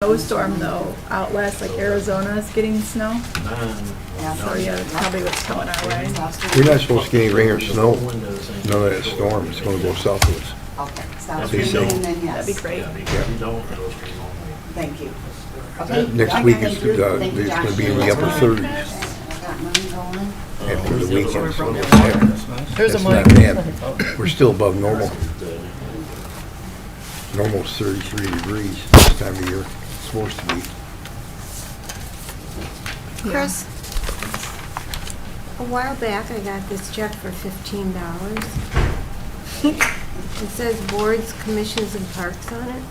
snowstorm though out west, like Arizona's getting snow. Yeah. So yeah, that's probably what's coming our way. We're not supposed to get any rain or snow. None of that storm. It's going to go southwards. Okay, sounds Be good, safe. and then yes. That'd be great. Thank you. Okay. Next week Thank it's you. going Thank you, to Josh. be in the upper 30s I got mine going. after the weekend. So There's a that's not bad. We're still above normal. Normal's 33 degrees this time of year. It's supposed to be. Chris, a while back I got this check for $15. It says boards, commissions, and parks on it.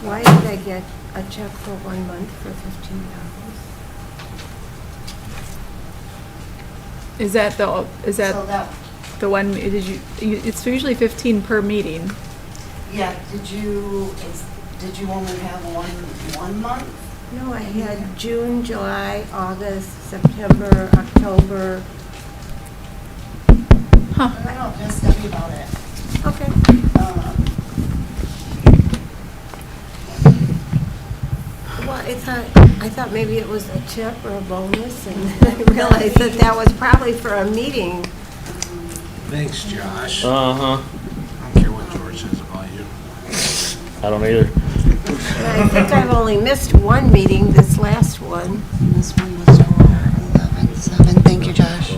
Why did I get a check for 1 month for $15? Is that So that, the one, it's usually 15 per meeting. yeah, did you only have one month? No, I had June, July, August, September, October. Huh. I don't, just tell me about it. Okay. Well, I thought maybe it was a tip or a bonus, and then I realized that was probably for a meeting. Thanks, Josh. Uh-huh. I don't care what George says about you. I don't either. And I think I've only missed one meeting, this last one. This one was for 11/7. Thank you, Josh.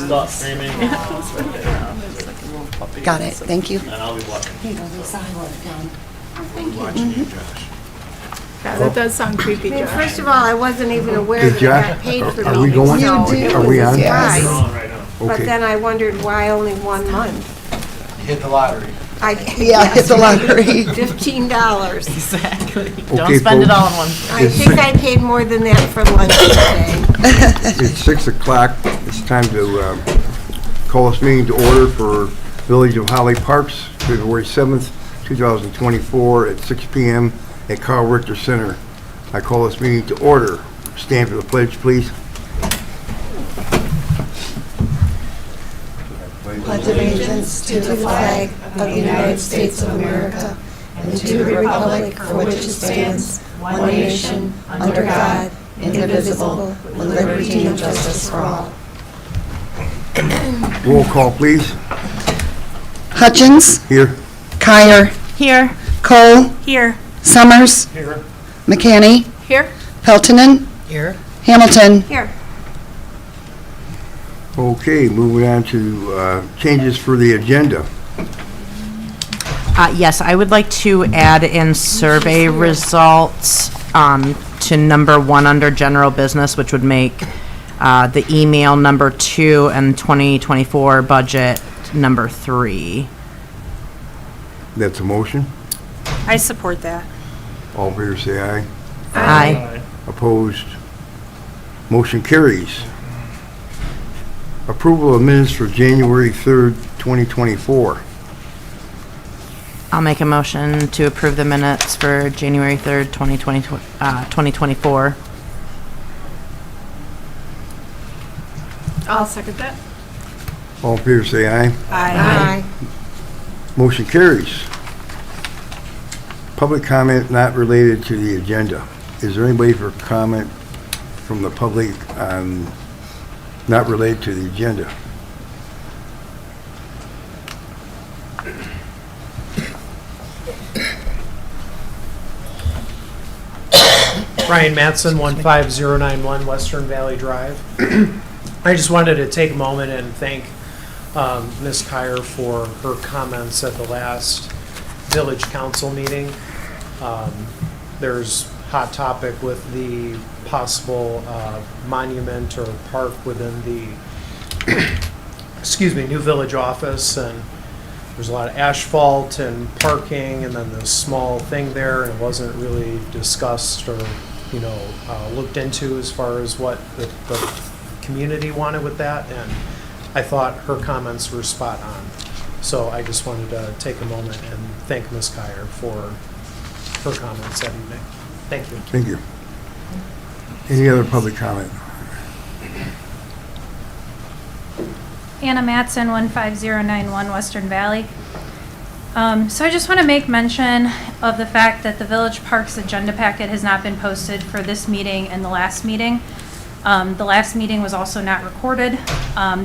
Stop screaming, Got it, thank you. and I'll be watching. Here you go, Lisa, I wrote it down. Watching you, Josh. Yeah, that does sound creepy, I mean, Josh. first of all, I wasn't even aware Hey, that I Josh, got paid for are we meetings, going? so You it do. Are we was on? a Yes. surprise. On right now. But Okay. then I wondered why only 1 month. You hit the lottery. Yeah, hit the lottery. $15. Exactly. Okay, Don't spend it folks. all in one. I think I paid more than that for lunch today. It's 6 o'clock. It's time to call this meeting to order for Village of Holly Parks, February 7th, 2024 at 6 p.m. at Carl Richter Center. I call this meeting to order. Stand for the pledge, please. Pledge allegiance to the flag of the United States of America and to the republic for which it stands, one nation, under God, indivisible, with liberty and justice for all. Roll call, please. Hutchins, Here. Kyer, Here. Cole, Here. Summers, McCanny, Here? Peltonen, Here. Hamilton. Here, Okay, moving on to changes for the agenda. Yes, I would like to add in survey results to number 1 under general business, which would make the email number 2 and 2024 budget number 3. That's a motion. I support that. All in favor, say aye. Aye. Opposed? Motion carries. Approval of minutes for January 3rd, 2024. I'll make a motion to approve the minutes for January 3rd, 2024. I'll second that. All in favor, say aye. aye. Motion carries. Public comment not related to the agenda. Is there anybody for comment from the public on not related to the agenda? Ryan Matson, 15091 Western Valley Drive. I just wanted to take a moment and thank Ms. Kyer for her comments at the last village council meeting. There's hot topic with the possible monument or park within the, excuse me, new village office, and there's a lot of asphalt and parking, and then this small thing there, and it wasn't really discussed or, looked into as far as what the community wanted with that, and I thought her comments were spot on. So I just wanted to take a moment and thank Ms. Kyer for her comments that evening. Thank you. Thank you. Any other public comment? Anna Matson, 15091 Western Valley. So I just want to make mention of the fact that the Village Parks agenda packet has not been posted for this meeting and the last meeting. The last meeting was also not recorded.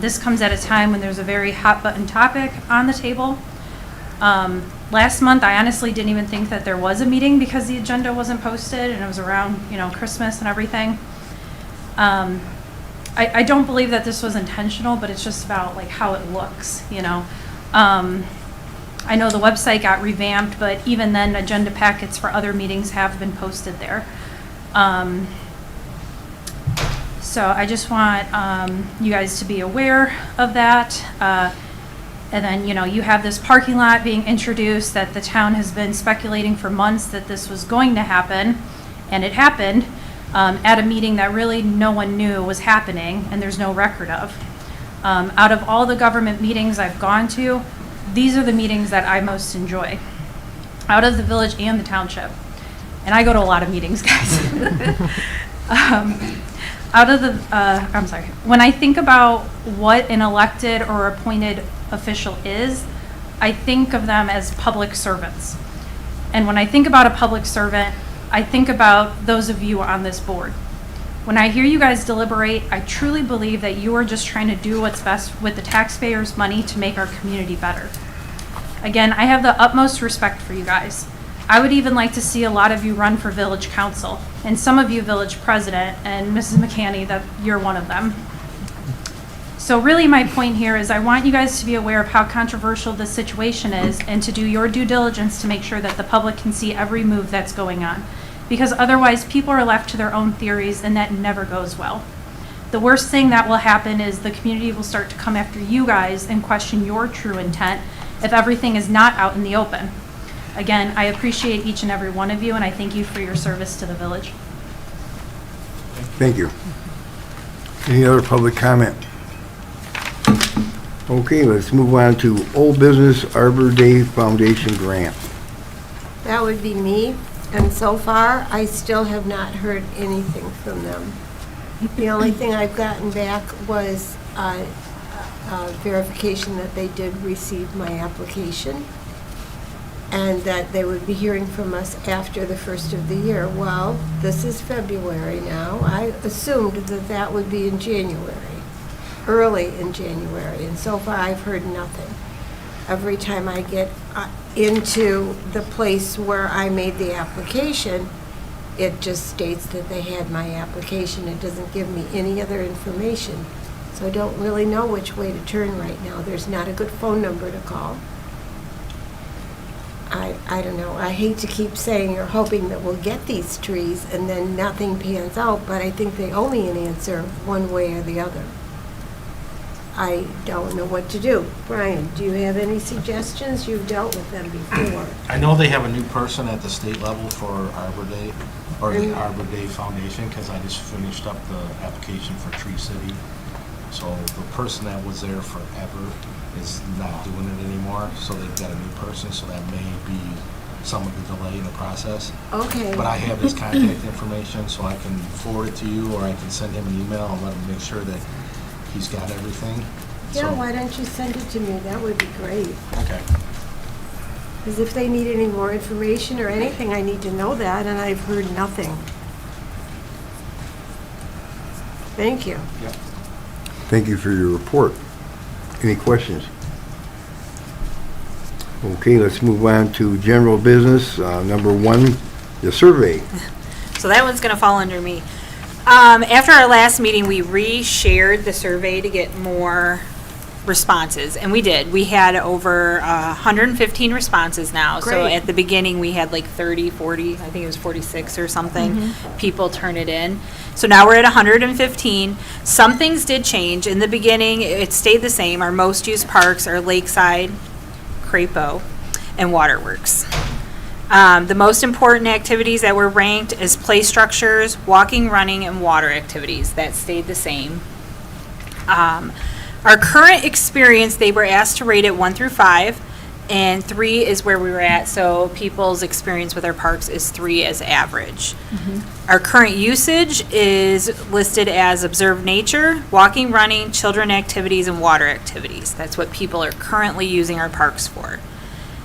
This comes at a time when there's a very hot button topic on the table. Last month, I honestly didn't even think that there was a meeting because the agenda wasn't posted and it was around, Christmas and everything. I don't believe that this was intentional, but it's just about like how it looks, I know the website got revamped, but even then, agenda packets for other meetings have been posted there. So I just want you guys to be aware of that. And then, you have this parking lot being introduced that the town has been speculating for months that this was going to happen, and it happened at a meeting that really no one knew was happening, and there's no record of. Out of all the government meetings I've gone to, these are the meetings that I most enjoy, out of the village and the township. And I go to a lot of meetings, guys. When I think about what an elected or appointed official is, I think of them as public servants. And when I think about a public servant, I think about those of you on this board. When I hear you guys deliberate, I truly believe that you are just trying to do what's best with the taxpayers' money to make our community better. Again, I have the utmost respect for you guys. I would even like to see a lot of you run for village council, and some of you village president, and Mrs. McCanny, that you're one of them. So really my point here is I want you guys to be aware of how controversial this situation is and to do your due diligence to make sure that the public can see every move that's going on. Because otherwise people are left to their own theories and that never goes well. The worst thing that will happen is the community will start to come after you guys and question your true intent if everything is not out in the open. Again, I appreciate each and every one of you, and I thank you for your service to the village. Thank you. Any other public comment? Okay, let's move on to Old Business Arbor Day Foundation Grant. That would be me, and so far, I still have not heard anything from them. The only thing I've gotten back was verification that they did receive my application and that they would be hearing from us after the first of the year. Well, this is February now. I assumed that that would be in January, early in January, and so far I've heard nothing. Every time I get into the place where I made the application, it just states that they had my application. It doesn't give me any other information. So I don't really know which way to turn right now. There's not a good phone number to call. I don't know. I hate to keep saying or hoping that we'll get these trees and then nothing pans out, but I think they owe me an answer one way or the other. I don't know what to do. Brian, do you have any suggestions? You've dealt with them before. I know they have a new person at the state level for Arbor Day, or the Arbor Day Foundation, because I just finished up the application for Tree City. So the person that was there forever is not doing it anymore, so they've got a new person, so that may be some of the delay in the process. Okay. But I have his contact information, so I can forward it to you, or I can send him an email and let him make sure that he's got everything. Yeah, So- why don't you send it to me? That would be great. Okay. Because if they need any more information or anything, I need to know that, and I've heard nothing. Thank you. Yep. Thank you for your report. Any questions? Okay, let's move on to general business. Number one, the survey. So that one's going to fall under me. After our last meeting, we re-shared the survey to get more responses, and we did. We had over 115 responses now. So Great. at the beginning, we had like 30, 40, I think it was 46 or something, people turn it in. So now we're at 115. Some things did change. In the beginning, it stayed the same. Our most used parks are Lakeside, Crapo, and Waterworks. The most important activities that were ranked is play structures, walking, running, and water activities. That stayed the same. Our current experience, they were asked to rate it 1 through 5. and 3 is where we were at, so people's experience with our parks is 3 as average. Our current usage is listed as observed nature, walking, running, children activities, and water activities. That's what people are currently using our parks for.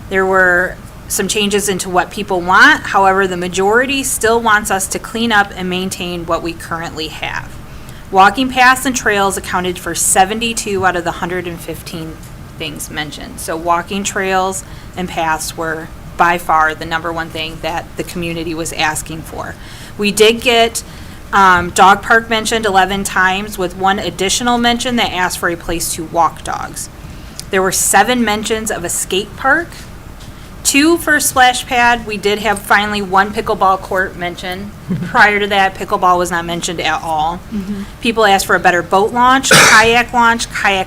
There were some changes into what people want, however, the majority still wants us to clean up and maintain what we currently have. Walking paths and trails accounted for 72 out of the 115 things mentioned. So walking trails and paths were by far the number one thing that the community was asking for. We did get dog park mentioned 11 times, with one additional mention that asked for a place to walk dogs. There were 7 mentions of a skate park, 2 for a splash pad. We did have finally 1 pickleball court mentioned. Prior to that, pickleball was not mentioned at all. People asked for a better boat launch, kayak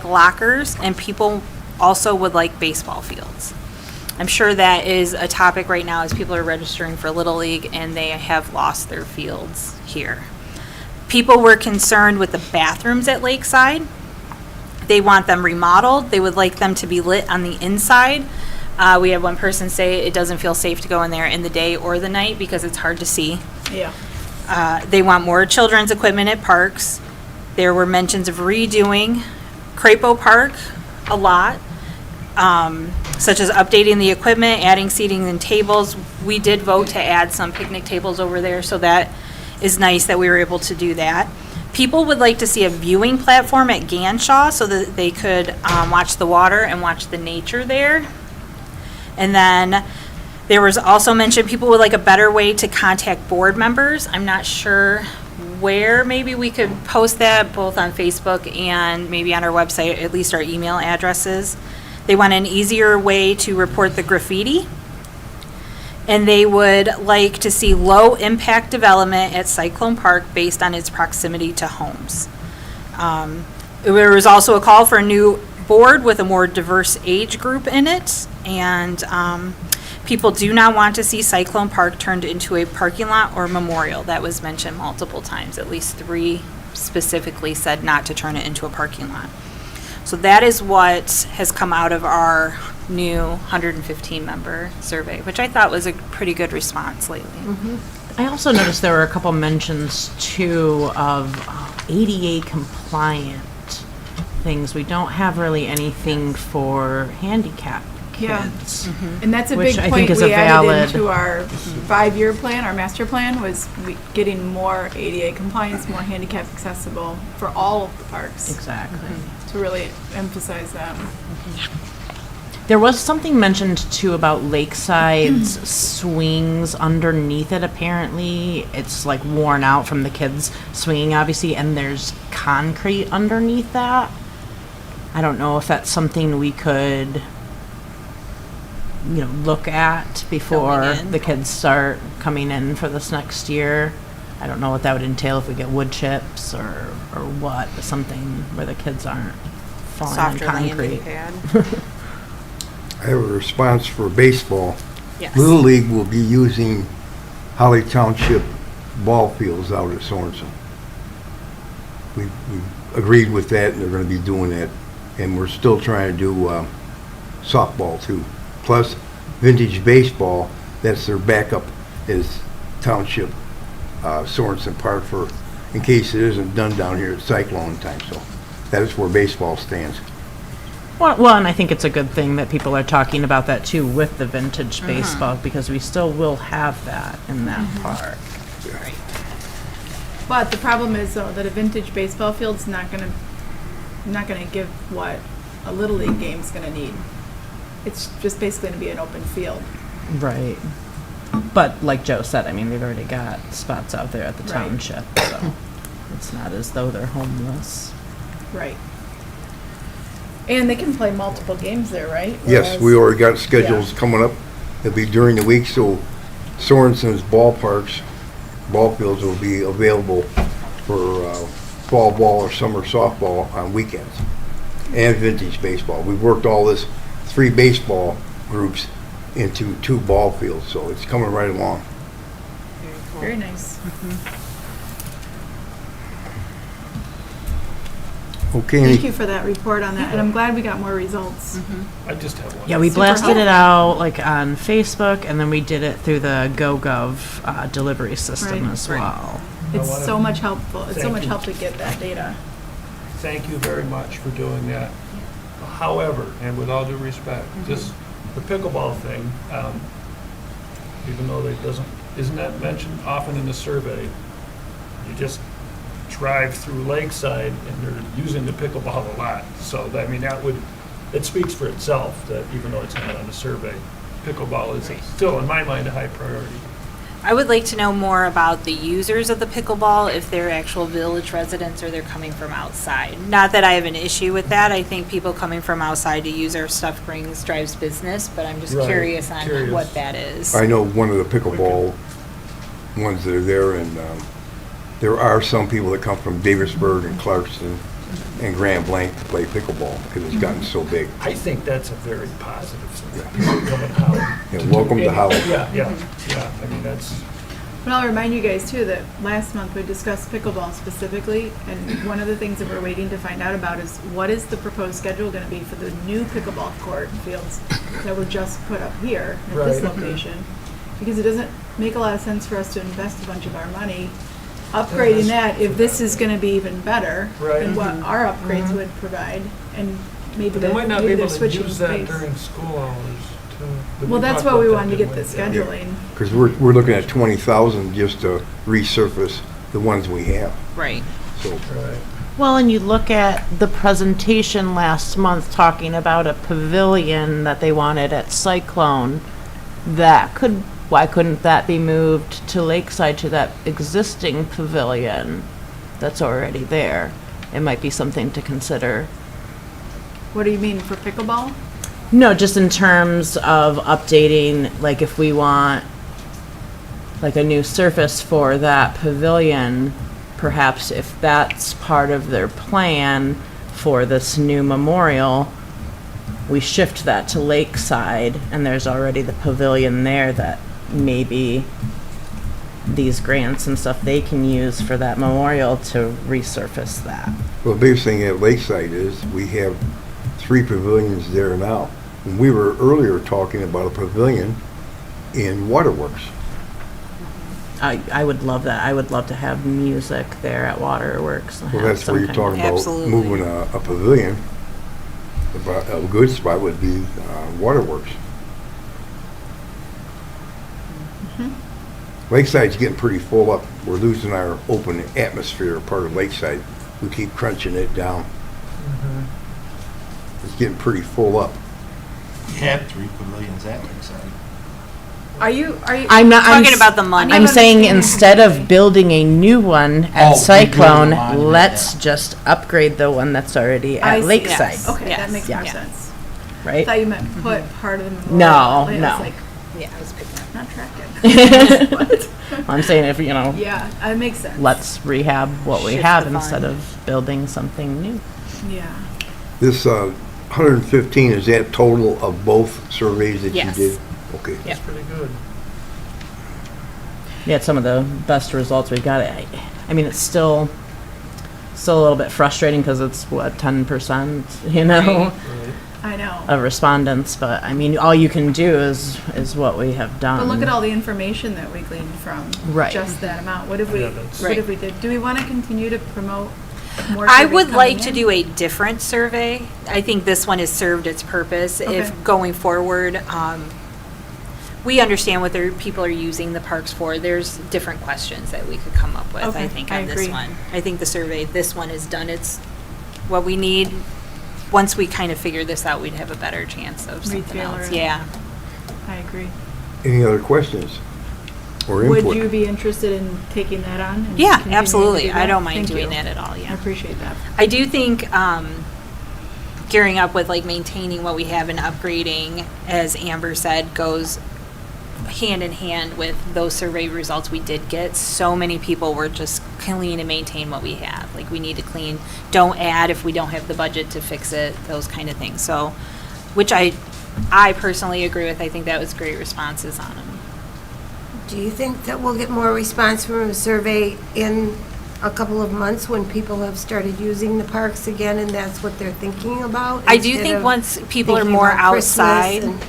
lockers, and people also would like baseball fields. I'm sure that is a topic right now as people are registering for Little League and they have lost their fields here. People were concerned with the bathrooms at Lakeside. They want them remodeled. They would like them to be lit on the inside. We had one person say it doesn't feel safe to go in there in the day or the night because it's hard to see. Yeah. They want more children's equipment at parks. There were mentions of redoing Crapo Park a lot, such as updating the equipment, adding seating and tables. We did vote to add some picnic tables over there, so that is nice that we were able to do that. People would like to see a viewing platform at Ganshaw so that they could watch the water and watch the nature there. And then there was also mentioned people would like a better way to contact board members. I'm not sure where maybe we could post that, both on Facebook and maybe on our website, at least our email addresses. They want an easier way to report the graffiti. And they would like to see low impact development at Cyclone Park based on its proximity to homes. There was also a call for a new board with a more diverse age group in it. And people do not want to see Cyclone Park turned into a parking lot or memorial. That was mentioned multiple times. At least 3 specifically said not to turn it into a parking lot. So that is what has come out of our new 115-member survey, which I thought was a pretty good response lately. I also noticed there were a couple mentions too of ADA compliant things. We don't have really anything for handicapped Yeah. kids. And that's a Which big I point think is we a added valid- into our 5-year plan, our master plan, was getting more ADA compliance, more handicap accessible for all of the parks. Exactly. To really emphasize that. There was something mentioned too about Lakeside's swings underneath it. Apparently, it's like worn out from the kids swinging, obviously, and there's concrete underneath that. I don't know if that's something we could, look at before Going in. the kids start coming in for this next year. I don't know what that would entail, if we get wood chips or what, but something where the kids aren't falling on Softer landing concrete. pad. I have a response for baseball. Yes. Little League will be using Holly Township ball fields out at Sorensen. We agreed with that, and they're going to be doing that. And we're still trying to do softball too. Plus, vintage baseball, that's their backup, is Township Sorensen Park for, in case it isn't done down here at Cyclone time. So that is where baseball stands. Well, and I think it's a good thing that people are talking about that too with the vintage baseball, because we still will have that in that park. But the problem is though that a vintage baseball field's not gonna give what a Little League game's gonna need. It's just basically gonna be an open field. Right. But like Joe said, I mean, they've already got spots out there at the Right. township, so it's not as though they're homeless. Right. And they can play multiple games there, right? Yes, Whereas- we already got schedules coming up. It'll be during the week, so Sorensen's ball fields will be available for fall ball or summer softball on weekends, and vintage baseball. We've worked all this 3 baseball groups into 2 ball fields, so it's coming right along. Very nice. Okay, Thank you for that report on that, and I'm glad we got more results. I just have one. Yeah, we Super blasted it helpful. out like on Facebook, and then we did it through the GoGov delivery system Right. as well. It's wanna so much helpful, it's so thank much you. help to get that data. Thank you very much for doing that. However, and with all due respect, just the pickleball thing, even though isn't that mentioned often in the survey? You just drive through Lakeside and they're using the pickleball a lot. So, I mean, it speaks for itself that even though it's not on the survey, pickleball is still, in my mind, a high priority. I would like to know more about the users of the pickleball, if they're actual village residents or they're coming from outside. Not that I have an issue with that. I think people coming from outside to use our stuff drives business, but I'm just Right, curious on curious. what that is. I know one of the pickleball ones that are there, and there are some people that come from Davisburg and Clarkston and Grand Blanc to play pickleball because it's gotten so big. I think that's a very positive thing. People coming out. Yeah, welcome to Holly. Yeah. I mean, that's, But I'll remind you guys too that last month we discussed pickleball specifically, and one of the things that we're waiting to find out about is what is the proposed schedule gonna be for the new pickleball court fields that were just put up here at this Right. location? Because it doesn't make a lot of sense for us to invest a bunch of our money upgrading that if this is gonna be even better Right. than what our upgrades would provide, and maybe but they might not be maybe they're able to switching use that space. during school hours too. Well, that's why we wanted to get the scheduling. Because we're looking at 20,000 just to resurface the ones we have. Right. So Right. Well, and you look at the presentation last month talking about a pavilion that they wanted at Cyclone. Why couldn't that be moved to Lakeside to that existing pavilion that's already there? It might be something to consider. What do you mean, for pickleball? No, just in terms of updating, like if we want like a new surface for that pavilion, perhaps if that's part of their plan for this new memorial, we shift that to Lakeside, and there's already the pavilion there that maybe these grants and stuff they can use for that memorial to resurface that. well, the biggest thing at Lakeside is we have 3 pavilions there now. And we were earlier talking about a pavilion in Waterworks. I would love that. I would love to have music there at Waterworks. and Well, have that's some where you're kind of- talking about Absolutely. moving a pavilion. A good spot would be Waterworks. Lakeside's getting pretty full up. We're losing our open atmosphere part of Lakeside. We keep crunching it down. It's getting pretty full up. You had 3 pavilions at Lakeside. Are you? I'm not Talking about the money. I'm saying instead of building a new one at Oh, Cyclone, rebuilding the monument, let's yeah. just upgrade the one that's already I at see. Lakeside, Yes. Okay, that Yes. makes more Yeah. sense. I right? thought you meant put part of the memorial. No, I was no. like, Yeah, I was picking up. not tracking. What? I'm saying if, Yeah, it makes sense. let's rehab what we Shift have the instead fund. of building something new. Yeah. This 115, is that total of both surveys that you Yes. did? Okay. Yeah. That's pretty good. Yeah, it's some of the best results we've got. I mean, it's still a little bit frustrating because it's what, 10%, Right. I know. of respondents, but I mean, all you can do is what we have done. But look at all the information that we gleaned from Right. just that amount. What if we, Yeah, that's- what if we did? Do we want to continue to promote more I surveys would coming like to in? do a different survey. I think this one has served its purpose. Okay. If going forward, we understand what people are using the parks for. There's different questions that we could come up with, Okay, I think, I on this agree. one. I think the survey, this one has done what we need. Once we kind of figure this out, we'd have a better chance of something Retailer else. it. Yeah. I agree. Any other questions or input? Would you be interested in taking that on? and Yeah, continuing to absolutely. do I that? don't mind Thank doing you. that at all, I yeah. appreciate that. I do think gearing up with like maintaining what we have and upgrading, as Amber said, goes hand in hand with those survey results we did get. So many people were just clean and maintain what we have. Like, we need to clean, don't add if we don't have the budget to fix it, those kind of things. So, which I personally agree with. I think that was great responses on them. Do you think that we'll get more response from a survey in a couple of months when people have started using the parks again, and that's what they're thinking about. I do instead think of once people are thinking more about Christmas outside and-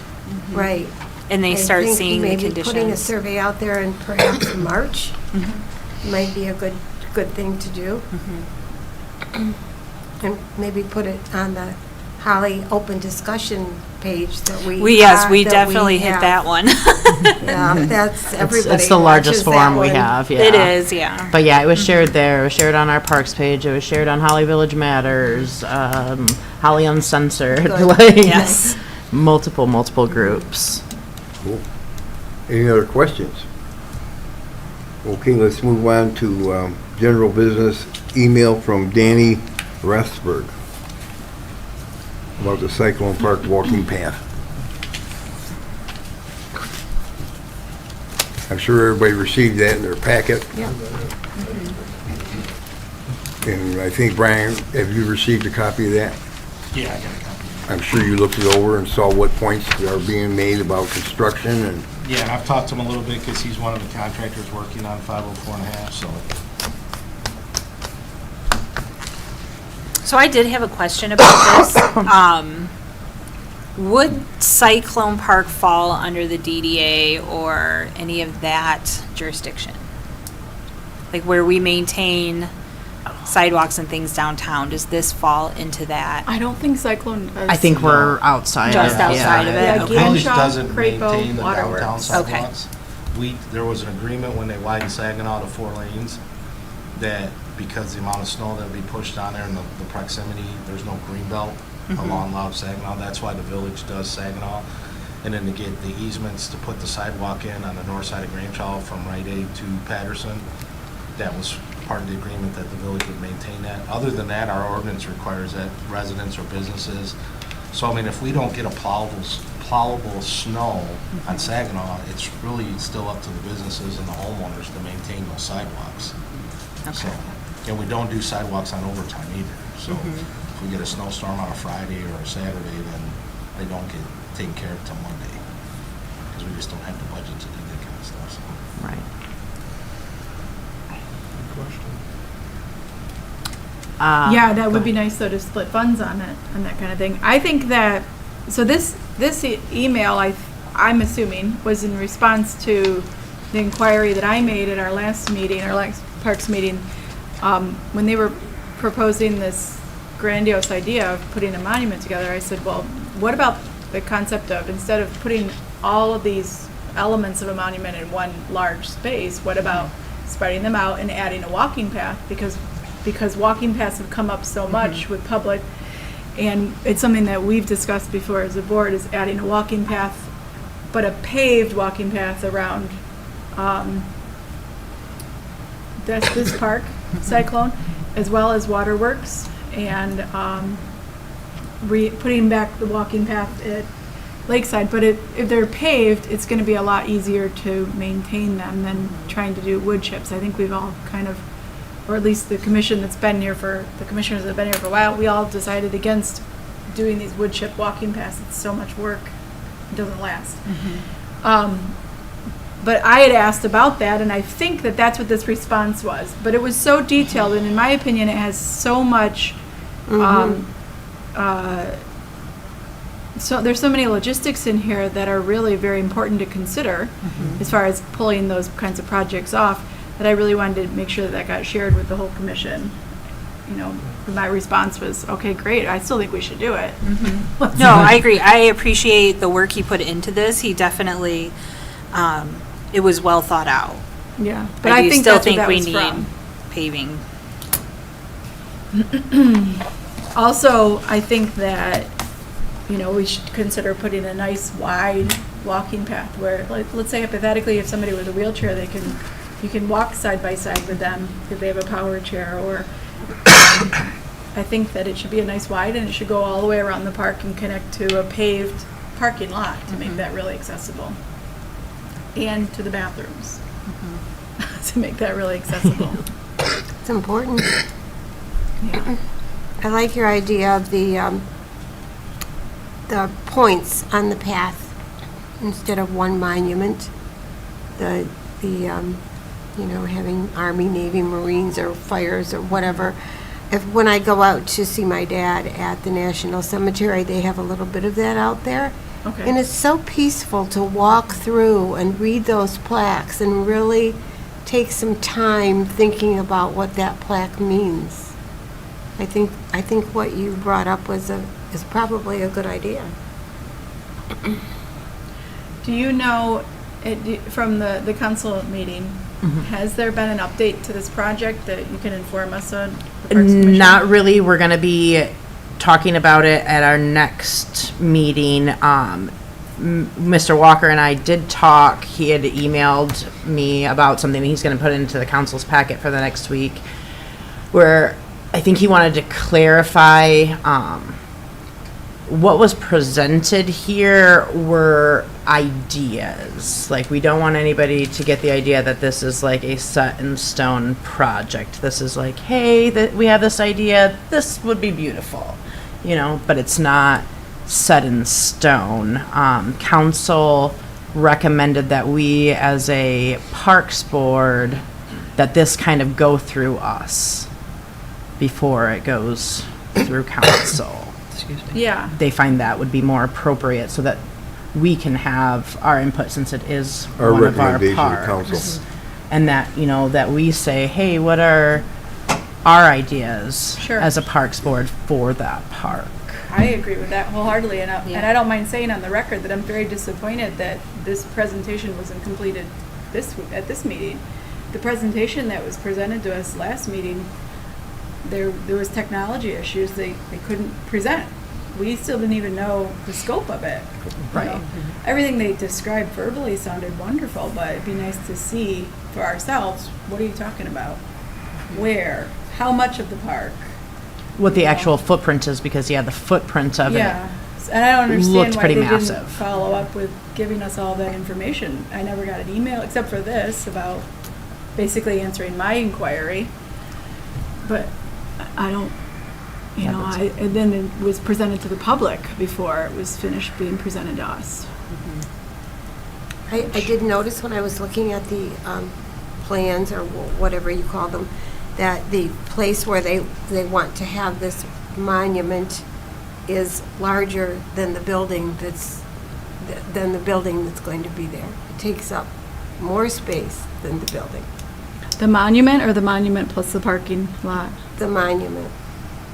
Right. and they I start think seeing the Maybe putting a conditions. survey out there in perhaps March might be a good thing to do. And maybe put it on the Holly open discussion page that we. Yes, we that definitely hit have. that one. Yeah, that's, everybody It's the largest watches that forum we one. have, yeah. It is, yeah. But yeah, it was shared there, it was shared on our parks page, it was shared on Holly Village Matters, Holly Uncensored, Good. like, Yes. multiple groups. Cool. Any other questions? Okay, let's move on to general business. Email from Danny Rathsberg about the Cyclone Park walking path. I'm sure everybody received that in their packet. Yeah. And I think, Brian, have you received a copy of that? Yeah, I got a copy. I'm sure you looked it over and saw what points are being made about construction and Yeah, and I've talked to him a little bit because he's one of the contractors working on 504.5, so. So I did have a question about this. Would Cyclone Park fall under the DDA or any of that jurisdiction? Like where we maintain sidewalks and things downtown, does this fall into that? I don't think Cyclone does. I think we're outside Just of it, outside of it? Yeah, The Okay. village Ganshaw, doesn't Crapo, maintain the downtown Waterworks. Okay. sidewalks. There was an agreement when they widened Saginaw to 4 lanes that because the amount of snow that would be pushed on there and the proximity, there's no green belt along Loud Saginaw. That's why the village does Saginaw. And then to get the easements to put the sidewalk in on the north side of Granchow from Rite Aid to Patterson, that was part of the agreement that the village would maintain that. Other than that, our ordinance requires that residents or businesses. So, I mean, if we don't get a plowable snow on Saginaw, it's really still up to the businesses and the homeowners to maintain those sidewalks. So, and we don't do sidewalks on overtime either. So if we get a snowstorm on a Friday or a Saturday, then they don't get taken care of till Monday. Because we just don't have the budget to do that kind of stuff, so. Right. Yeah, that would be nice though to split funds on it and that kind of thing. I think that, so this email, I'm assuming, was in response to the inquiry that I made at our last meeting, our last Parks meeting, when they were proposing this grandiose idea of putting a monument together. I said, well, what about the concept of, instead of putting all of these elements of a monument in one large space, what about spreading them out and adding a walking path? Because walking paths have come up so much with public, and it's something that we've discussed before as a board, is adding a walking path, but a paved walking path around this park, Cyclone, as well as Waterworks, and putting back the walking path at Lakeside. But if they're paved, it's going to be a lot easier to maintain them than trying to do wood chips. I think we've all kind of, or at least the commission that's been here for, the commissioners that have been here for a while, we all decided against doing these wood chip walking paths. It's so much work. It doesn't last. But I had asked about that, and I think that that's what this response was. But it was so detailed, and in my opinion, it has so much, so there's so many logistics in here that are really very important to consider as far as pulling those kinds of projects off, that I really wanted to make sure that got shared with the whole commission. You know, my response was, okay, great, I still think we should do it. No, I agree. I appreciate the work he put into this. He definitely, it was well thought out. Yeah, but I I do think still that's what think that we was need from. paving. Also, I think that, you know, we should consider putting a nice wide walking path where, like, let's say hypothetically, if somebody with a wheelchair, you can walk side by side with them if they have a power chair, or I think that it should be a nice wide, and it should go all the way around the park and connect to a paved parking lot to make that really accessible. And to the bathrooms, to make that really accessible. It's important. Yeah. I like your idea of the points on the path instead of one monument. you know, having Army, Navy, Marines, or fires, or whatever. When I go out to see my dad at the National Cemetery, they have a little bit of that out there. Okay. And it's so peaceful to walk through and read those plaques and really take some time thinking about what that plaque means. I think what you brought up is probably a good idea. Do you know, from the council meeting, has there been an update to this project that you can inform us on? the Parks Commission? Not really. We're going to be talking about it at our next meeting. Mr. Walker and I did talk. He had emailed me about something he's going to put into the council's packet for the next week, where I think he wanted to clarify what was presented here were ideas. Like, we don't want anybody to get the idea that this is like a set in stone project. This is like, hey, we have this idea, this would be beautiful, you know, but it's not set in stone. Council recommended that we, as a parks board, that this kind of go through us before it goes through council. Yeah. They find that would be more appropriate so that we can have our input, since it is Our one of our recommendation to parks. council. And that, you know, that we say, hey, what are our ideas Sure. as a parks board for that park? I agree with that wholeheartedly, and I don't mind saying on the record that I'm very disappointed that this presentation wasn't completed at this meeting. The presentation that was presented to us last meeting, there was technology issues. They couldn't present. We still didn't even know the scope of it. Right. You know? Everything they described verbally sounded wonderful, but it'd be nice to see for ourselves, what are you talking about? Where? How much of the park? What the actual footprint is, because, yeah, the footprint of Yeah, and I don't understand looked why pretty they massive. didn't follow up with giving us all that information. I never got an email, except for this, about basically answering my inquiry. But I don't, you know, and then it was presented to the public before it was finished being presented to us. I did notice when I was looking at the plans, or whatever you call them, that the place where they want to have this monument is larger than the building that's going to be there. It takes up more space than the building, The monument, or the monument plus the parking lot? the monument.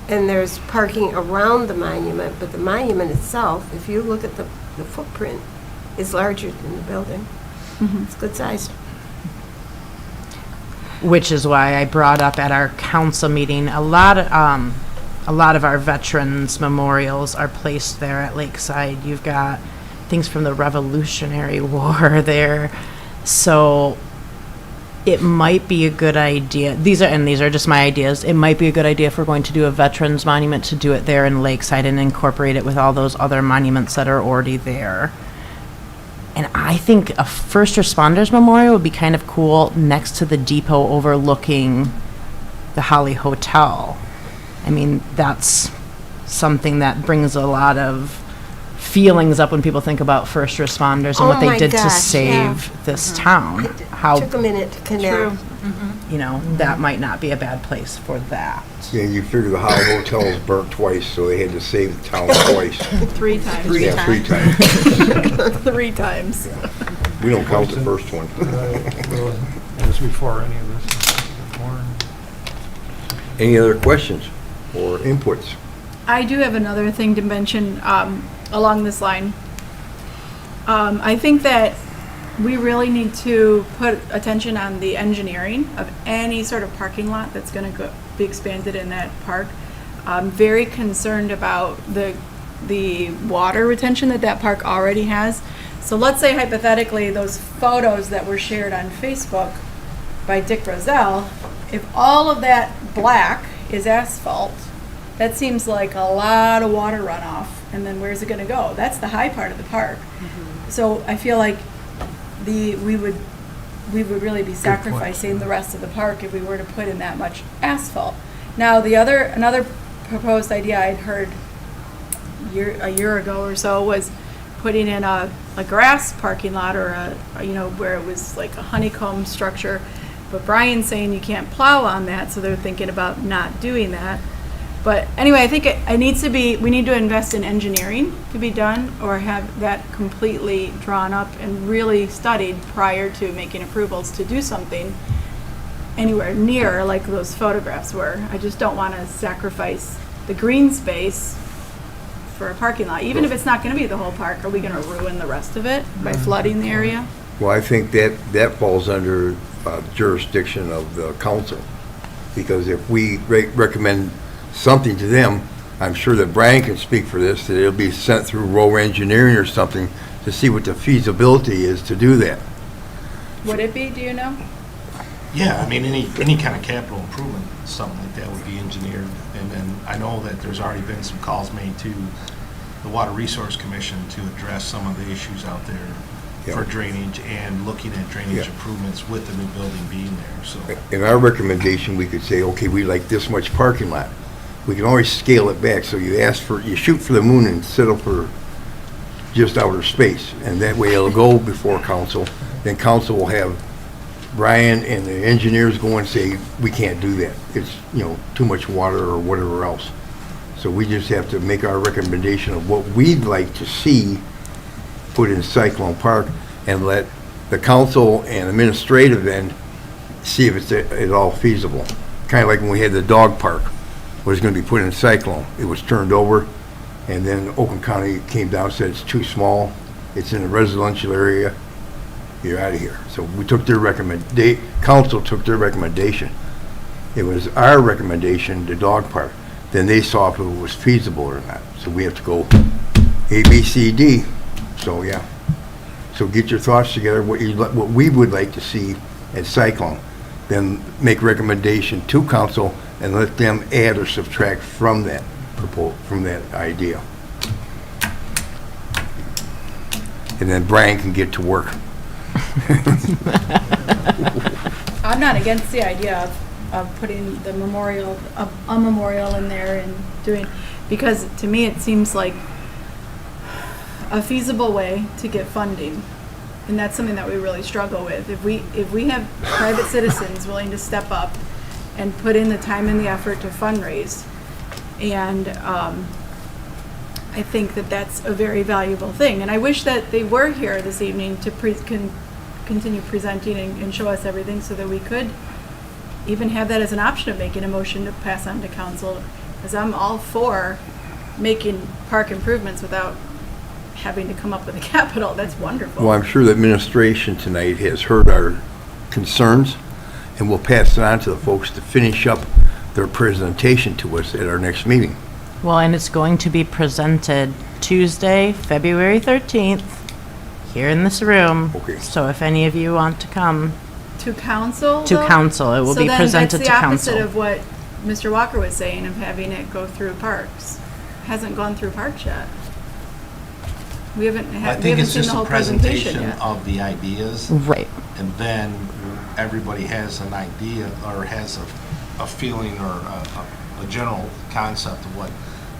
And there's parking around the monument, but the monument itself, if you look at the footprint, is larger than the building. It's good sized. which is why I brought up at our council meeting, a lot of our veterans memorials are placed there at Lakeside. You've got things from the Revolutionary War there. So it might be a good idea. These are just my ideas. It might be a good idea if we're going to do a veterans monument to do it there in Lakeside and incorporate it with all those other monuments that are already there. And I think a first responders memorial would be kind of cool next to the depot overlooking the Holly Hotel. I mean, that's something that brings a lot of feelings up when people think about first responders and what Oh they my did to gosh, save this town. How, Took a minute to connect. you know, that might not be a bad place for that. Yeah, you figure the Holly Hotel was burnt twice, so they had to save the town twice. 3 times. Yeah, 3 times. 3 times. We don't count the first one. Just before any of this. Any other questions or inputs? I do have another thing to mention along this line. I think that we really need to put attention on the engineering of any sort of parking lot that's going to be expanded in that park. I'm very concerned about the water retention that park already has. So let's say hypothetically those photos that were shared on Facebook by Dick Rozelle, if all of that black is asphalt, that seems like a lot of water runoff. And then where's it going to go? That's the high part of the park. So I feel like we would really be sacrificing the rest of the park if we were to put in that much asphalt. Now, another proposed idea I'd heard a year ago or so was putting in a grass parking lot, or where it was like a honeycomb structure But Brian's saying you can't plow on that, so they're thinking about not doing that. But anyway, I think it needs to be, we need to invest in engineering to be done, or have that completely drawn up and really studied prior to making approvals to do something anywhere near like those photographs were. I just don't want to sacrifice the green space for a parking lot. Even if it's not going to be the whole park, are we going to ruin the rest of it by flooding the area? Well, I think that falls under jurisdiction of the council, because if we recommend something to them, I'm sure that Brian can speak for this, that it'll be sent through Rowe Engineering or something to see what the feasibility is to do that. Would it be, do you know? Yeah, I mean, any kind of capital improvement, something like that would be engineered. And then I know that there's already been some calls made to the Water Resource Commission to address some of the issues out there for drainage and looking at drainage improvements with the new building being there, so. In our recommendation, we could say, okay, we like this much parking lot. We can always scale it back, so you shoot for the moon and settle for just outer space. And that way it'll go before council, then council will have Brian and the engineers go and say, we can't do that. It's, too much water or whatever else. So we just have to make our recommendation of what we'd like to see put in Cyclone Park, and let the council and administrative end see if it's at all feasible. Kind of like when we had the dog park, was going to be put in Cyclone. It was turned over, and then Oakland County came down and said it's too small, it's in a residential area, you're out of here. So we took their council took their recommendation. It was our recommendation, the dog park. Then they saw if it was feasible or not. So we have to go A, B, C, D. So, yeah. So get your thoughts together, what we would like to see at Cyclone. Then make recommendation to council and let them add or subtract from that idea. And then Brian can get to work. I'm not against the idea of putting the memorial, a memorial in there and doing, because to me it seems like a feasible way to get funding. And that's something that we really struggle with. If we have private citizens willing to step up and put in the time and the effort to fundraise, and I think that that's a very valuable thing. And I wish that they were here this evening to continue presenting and show us everything, so that we could even have that as an option of making a motion to pass on to council, because I'm all for making park improvements without having to come up with a capital. That's wonderful. Well, I'm sure the administration tonight has heard our concerns, and we'll pass it on to the folks to finish up their presentation to us at our next meeting. Well, and it's going to be presented Tuesday, February 13th, here in this room. Okay. So if any of you want to come To council? to though? council, it will be presented to So then that's the council. opposite of what Mr. Walker was saying, of having it go through parks. Hasn't gone through parks yet. We haven't I think seen it's the just whole a presentation presentation yet. of the ideas, Right. and then everybody has an idea or has a feeling or a general concept of what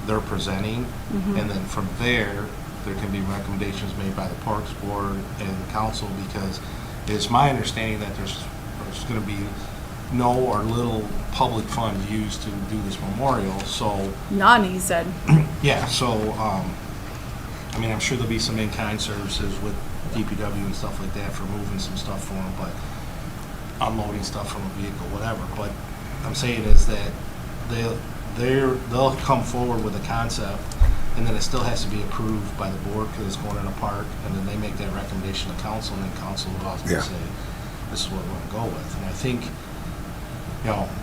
they're presenting. And then from there can be recommendations made by the Parks Board and the council, because it's my understanding that there's going to be no or little public funds used to do this memorial, so. None, he said. Yeah, so, I mean, I'm sure there'll be some in-kind services with DPW and stuff like that for moving some stuff for them, but unloading stuff from a vehicle, whatever. But I'm saying is that they'll come forward with a concept, and then it still has to be approved by the board because it's going in a park, and then they make that recommendation to council, and then council will also say, this is what we're going to go with. And I think,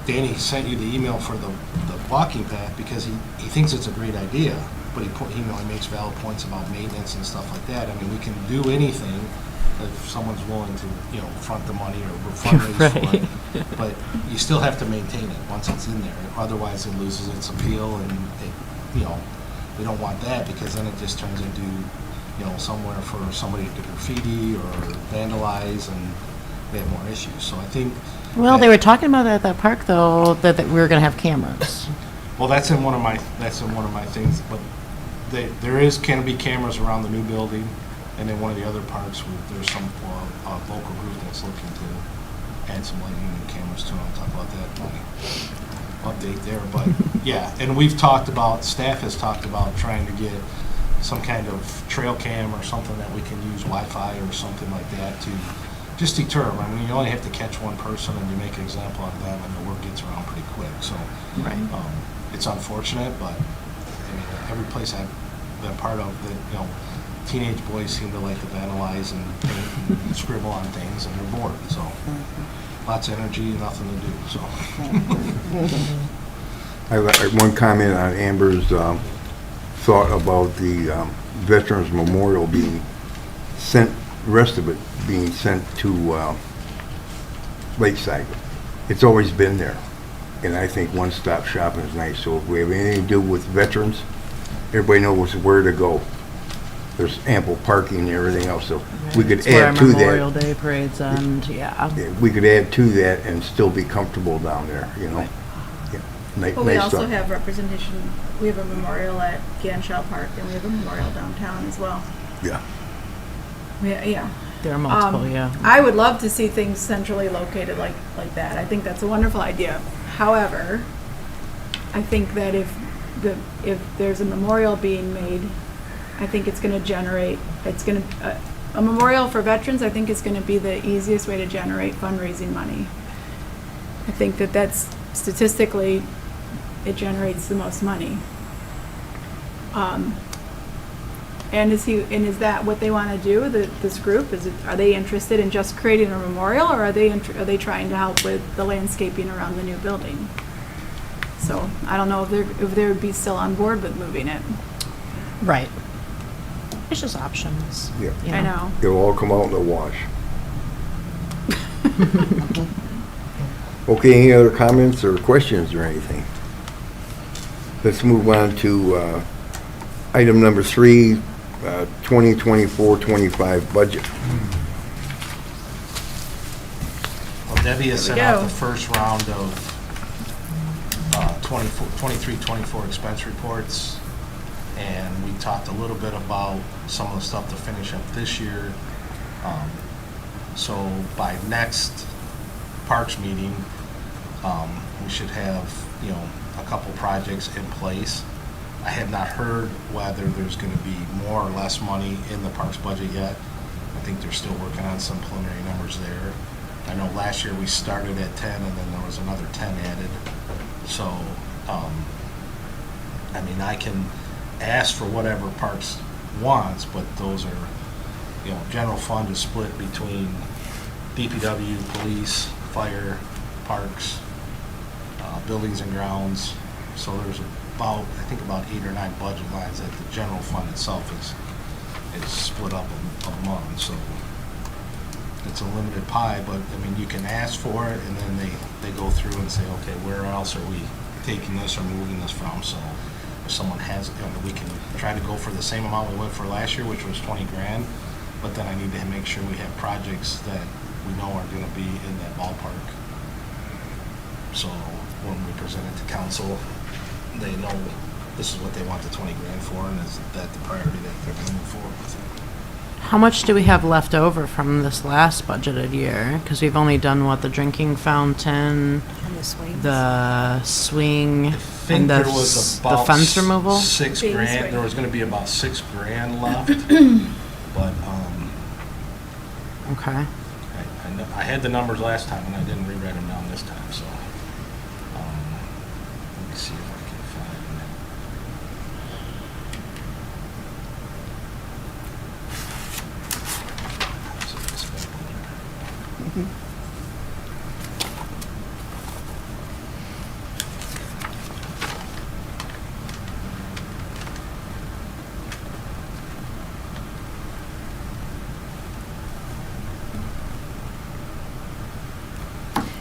Danny sent you the email for the walking path because he thinks it's a great idea, but he makes valid points about maintenance and stuff like that. I mean, we can do anything if someone's willing to, front the money or fundraise for it. But you still have to maintain it once it's in there. Otherwise, it loses its appeal, and we don't want that, because then it just turns into, somewhere for somebody to graffiti or vandalize, and they have more issues. So I think. Well, they were talking about at that park, though, that we were going to have cameras. Well, that's in one of my things, but there can be cameras around the new building, and in one of the other parks, there's some local group that's looking to add some lighting and cameras too, and I'll talk about that in my update there. But yeah, and we've talked about, staff has talked about trying to get some kind of trail cam or something that we can use Wi-Fi or something like that to just deter them. I mean, you only have to catch one person and you make an example of them, and the word gets around pretty quick. So it's unfortunate, but I mean, every place I've been part of, that, you know, teenage boys seem to like to vandalize and paint and scribble on things, and they're bored. So lots of energy, nothing to do. So I have one comment on Amber's thought about the Veterans Memorial being sent, the rest of it being sent to Lakeside. It's always been there, and I think one-stop shopping is nice. So if we have anything to do with veterans, everybody knows where to go. There's ample parking and everything else, so we could It's where add to Memorial that. Day parades end, yeah. We could add to that and still be comfortable down there, you know? Right. Yeah. Nice But we also stuff. have representation, we have a memorial at Ganshell Park, and we have a memorial downtown as well. Yeah. Yeah. There are multiple, yeah. I would love to see things centrally located like that. I think that's a wonderful idea. However, I think that if there's a memorial being made, I think it's going to generate, a memorial for veterans, I think is going to be the easiest way to generate fundraising money. I think that's statistically, it generates the most money. And is that what they want to do? This group are they interested in just creating a memorial, or are they trying to help with the landscaping around the new building? So I don't know if they would be still on board with moving it. Right. It's just options. Yeah. you I know. It'll all come out in the wash. Okay, any other comments or questions or anything? Let's move on to item number 3, 2024-25 budget. well, Debbie has sent There we out go. the first round of 23-24 expense reports, and we talked a little bit about some of the stuff to finish up this year. So by next Parks meeting, we should have, you know, a couple projects in place. I have not heard whether there's going to be more or less money in the Parks budget yet. I think they're still working on some preliminary numbers there. I know last year we started at 10 and then there was another 10 added. So, I mean, I can ask for whatever Parks wants, but those are, you know, general fund is split between DPW, police, fire, parks, buildings and grounds. So there's about 8 or 9 budget lines that the general fund itself is split up among. So it's a limited pie, but I mean, you can ask for it, and then they go through and say, okay, where else are we taking this or moving this from? So if someone has, you know, we can try to go for the same amount we went for last year, which was 20 grand, but then I need to make sure we have projects that we know are going to be in that ballpark. So when we present it to council, they know this is what they want the 20 grand for, and is that the priority that they're going to move forward with. How much do we have left over from this last budgeted year? Because we've only done, the drinking fountain, And the swings. the swing, I think and there was about the fence removal? 6 Baby grand. swing. There was going to be about 6 grand left, but Okay. I had the numbers last time and I didn't rewrite them down this time. So let me see if I can find.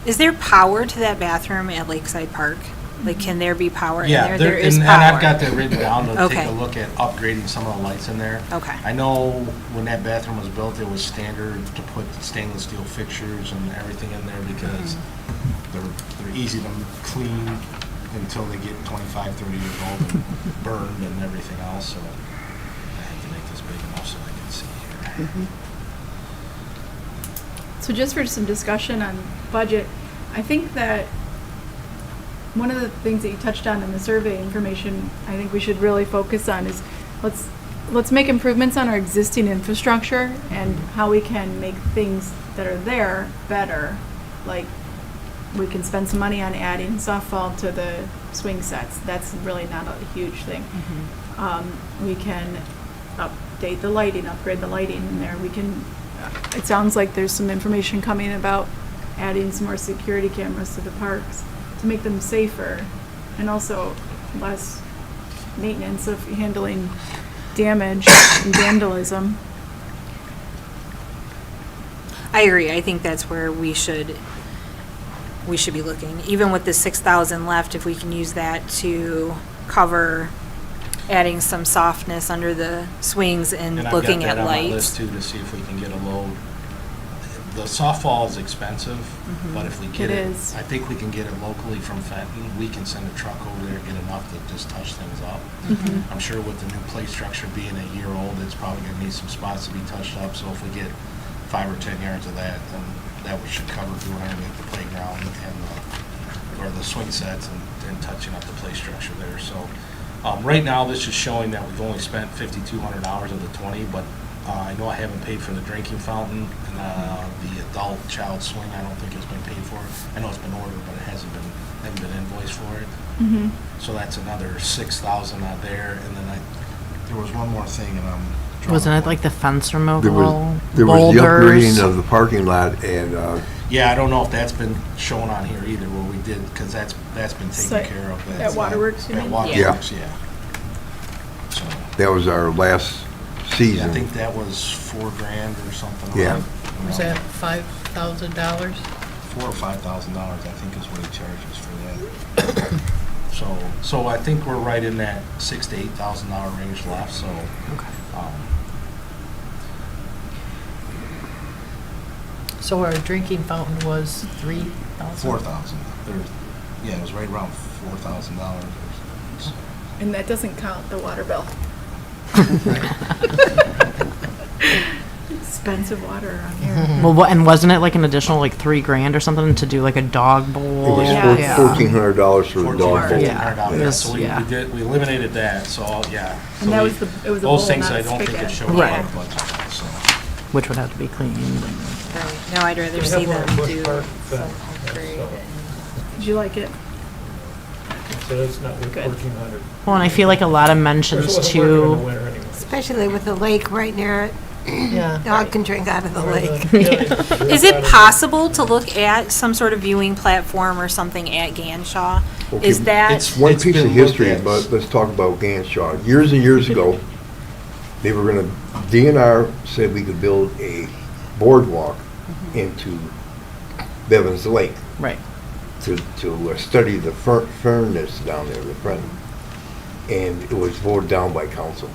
Is there power to that bathroom at Lakeside Park? Like, can there be power in Yeah, there? There is and power. I've got that written down to take Okay. a look at upgrading some of the lights in there. Okay. I know when that bathroom was built, it was standard to put stainless steel fixtures and everything in there because they're easy to clean until they get 25, 30 years old and burned and everything else. So I have to make this big enough so I can see here. So just for some discussion on budget, I think that one of the things that you touched on in the survey information, I think we should really focus on is let's make improvements on our existing infrastructure and how we can make things that are there better. Like, we can spend some money on adding softball to the swing sets. That's really not a huge thing. We can update the lighting, upgrade the lighting in there. We can, it sounds like there's some information coming about adding some more security cameras to the parks to make them safer and also less maintenance of handling damage and vandalism. I agree. I think that's where we should be looking. Even with the 6,000 left, if we can use that to cover adding some softness under the swings and looking at I've got that on my lights. list too, to see if we can get a load. The softball is expensive, but if we get It it, is. I think we can get it locally from Fenton. We can send a truck over there, get enough to just touch things up. I'm sure with the new play structure being a year old, it's probably gonna need some spots to be touched up, so if we get 5 or 10 yards of that, then that should cover doing underneath the playground and, or the swing sets and touching up the play structure there, so. Right now, this is showing that we've only spent $5,200 of the 20, but I know I haven't paid for the drinking fountain and the adult child swing. I don't think it's been paid for. I know it's been ordered, but it haven't been invoiced for it. So that's another 6,000 out there. And then there was one more thing, and I'm drawing Wasn't a it like the fence removal? There was the boulders? upgrading of the parking lot and, Yeah, I don't know if that's been shown on here either, where we did, because that's been So, taken care of. at That's, Waterworks, you At mean? Waterworks, yeah. So, that was our last I season. think that was $4,000 or something. Yeah. around Was that there. $5,000? $4,000 or $5,000, I think is what he charges for that. So I think we're right in that $6,000 to $8,000 range left, so. So our drinking fountain was 3,000? 4,000. Yeah, it was right around $4,000. And that doesn't count the water bill. Expensive water around here. Well, and wasn't it like an additional like $3,000 or something to do like a dog bowl? It was Yeah. $1,400 for the dog bowl. Yeah. Yeah, Yes, so yeah. we eliminated that, so, yeah. And that was it was a bowl, Those things not I a don't think spigot. it showed up Right. on the budget, so. Which would have to be cleaned. Right. No, I'd rather We see have one them at Bush do Park some fence, upgrade. so- Did you like it? So it's not with Good. 1,400. Well, and I feel like a lot of Of course, mentions it wasn't working in the too. winter anyway. Especially with the lake right near it. Yeah. Dog can drink out of the lake. Is it possible to look at some sort of viewing platform or something at Ganshaw? Okay, Is that, It's One piece been of history, looked at. but let's talk about Ganshaw. Years and years ago, they were gonna, DNR said we could build a boardwalk into Bevins Lake Right. to study the fernness down there, the fern. And it was voted down by council.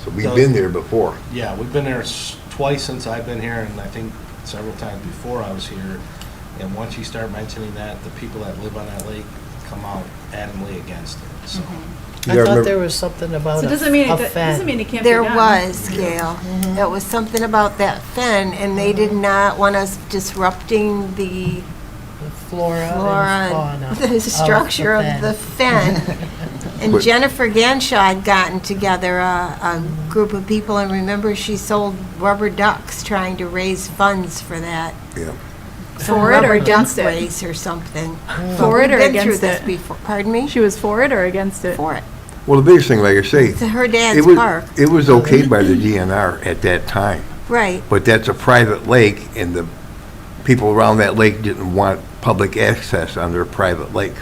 So we've been there before. Yeah, we've been there twice since I've been here, and I think several times before I was here. And once you start mentioning that, the people that live on that lake come out adamantly against it, so. You I gotta thought remember- there was something about So a it doesn't mean a it doesn't mean fen. it can't be There done. was, Gail. It was something about that fen, and they did not want us disrupting the The flora flora, and fauna. and the structure of the fen. And But- Jennifer Ganshaw had gotten together a group of people, and remember, she sold rubber ducks trying to raise funds for that. Yeah. Some For it or rubber duck against it? race or something. For it or We've been through against this it? before. Pardon me? She was for it or against it? For it. Well, the biggest thing, like I say, It's her it dad's was, park. it was okayed by the DNR at that time. Right. But that's a private lake, and the people around that lake didn't want public access on their private lake.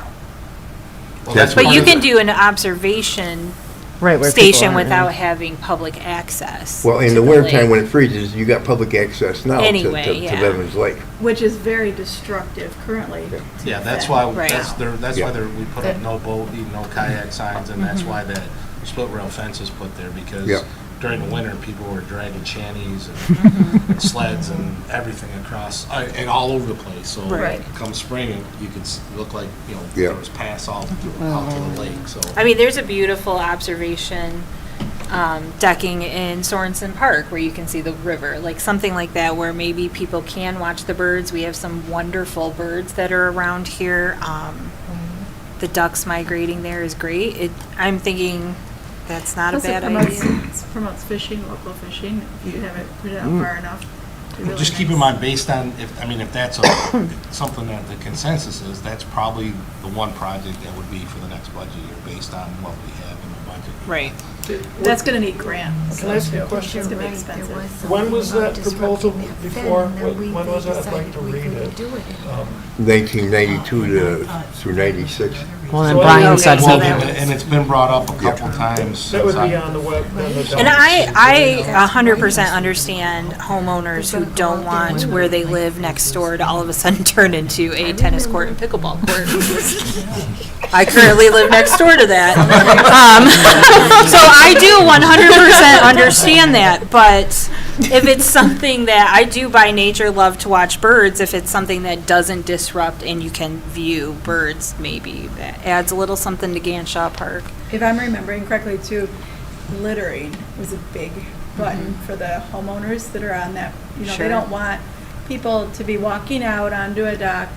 Well, That's but what- you can do an observation Right. where people station aren't in. without having public access. Well, in to the wintertime, lake. when it freezes, you got public access now Anyway, to yeah. Bevins Lake. Which is very destructive currently. to Yeah, the that's fen. why, Right. that's Yeah. why we put up no boat, no kayak signs, and that's why that split rail fence is put there, because Yeah. during the winter, people were dragging shanties and sleds and everything across, and all over the place, so Right. come spring, you could look like, Yeah. there was paths out to the lake, so. I mean, there's a beautiful observation decking in Sorensen Park where you can see the river, like something like that where maybe people can watch the birds. We have some wonderful birds that are around here. The ducks migrating there is great. I'm thinking that's not a Plus it bad promotes- idea. it promotes fishing, local fishing, if you have it put it out far enough. It'd be really Just keep in nice. mind, based on, if that's something that the consensus is, that's probably the one project that would be for the next budget year, based on what we have in the budget. Right. That's gonna need grants. Can I ask you a too. question? It's gonna be Right, there expensive. was something When was about that proposal disrupting that fin, before? and then When was that? I'd like decided to we read couldn't it. do it anymore. 1992 through 96. Well, then So Brian I- said Well, he, and it's been brought up a couple times. That would since be I- on the web. And I 100% understand homeowners who don't want where they live next door to all of a sudden turn into a tennis court and pickleball court. I currently live next door to that. So I do 100% understand that, but if it's something that I do by nature love to watch birds, if it's something that doesn't disrupt and you can view birds, maybe that adds a little something to Ganshaw Park. If I'm remembering correctly too, littering was a big button for the homeowners that are on that. You know, Sure. they don't want people to be walking out onto a dock,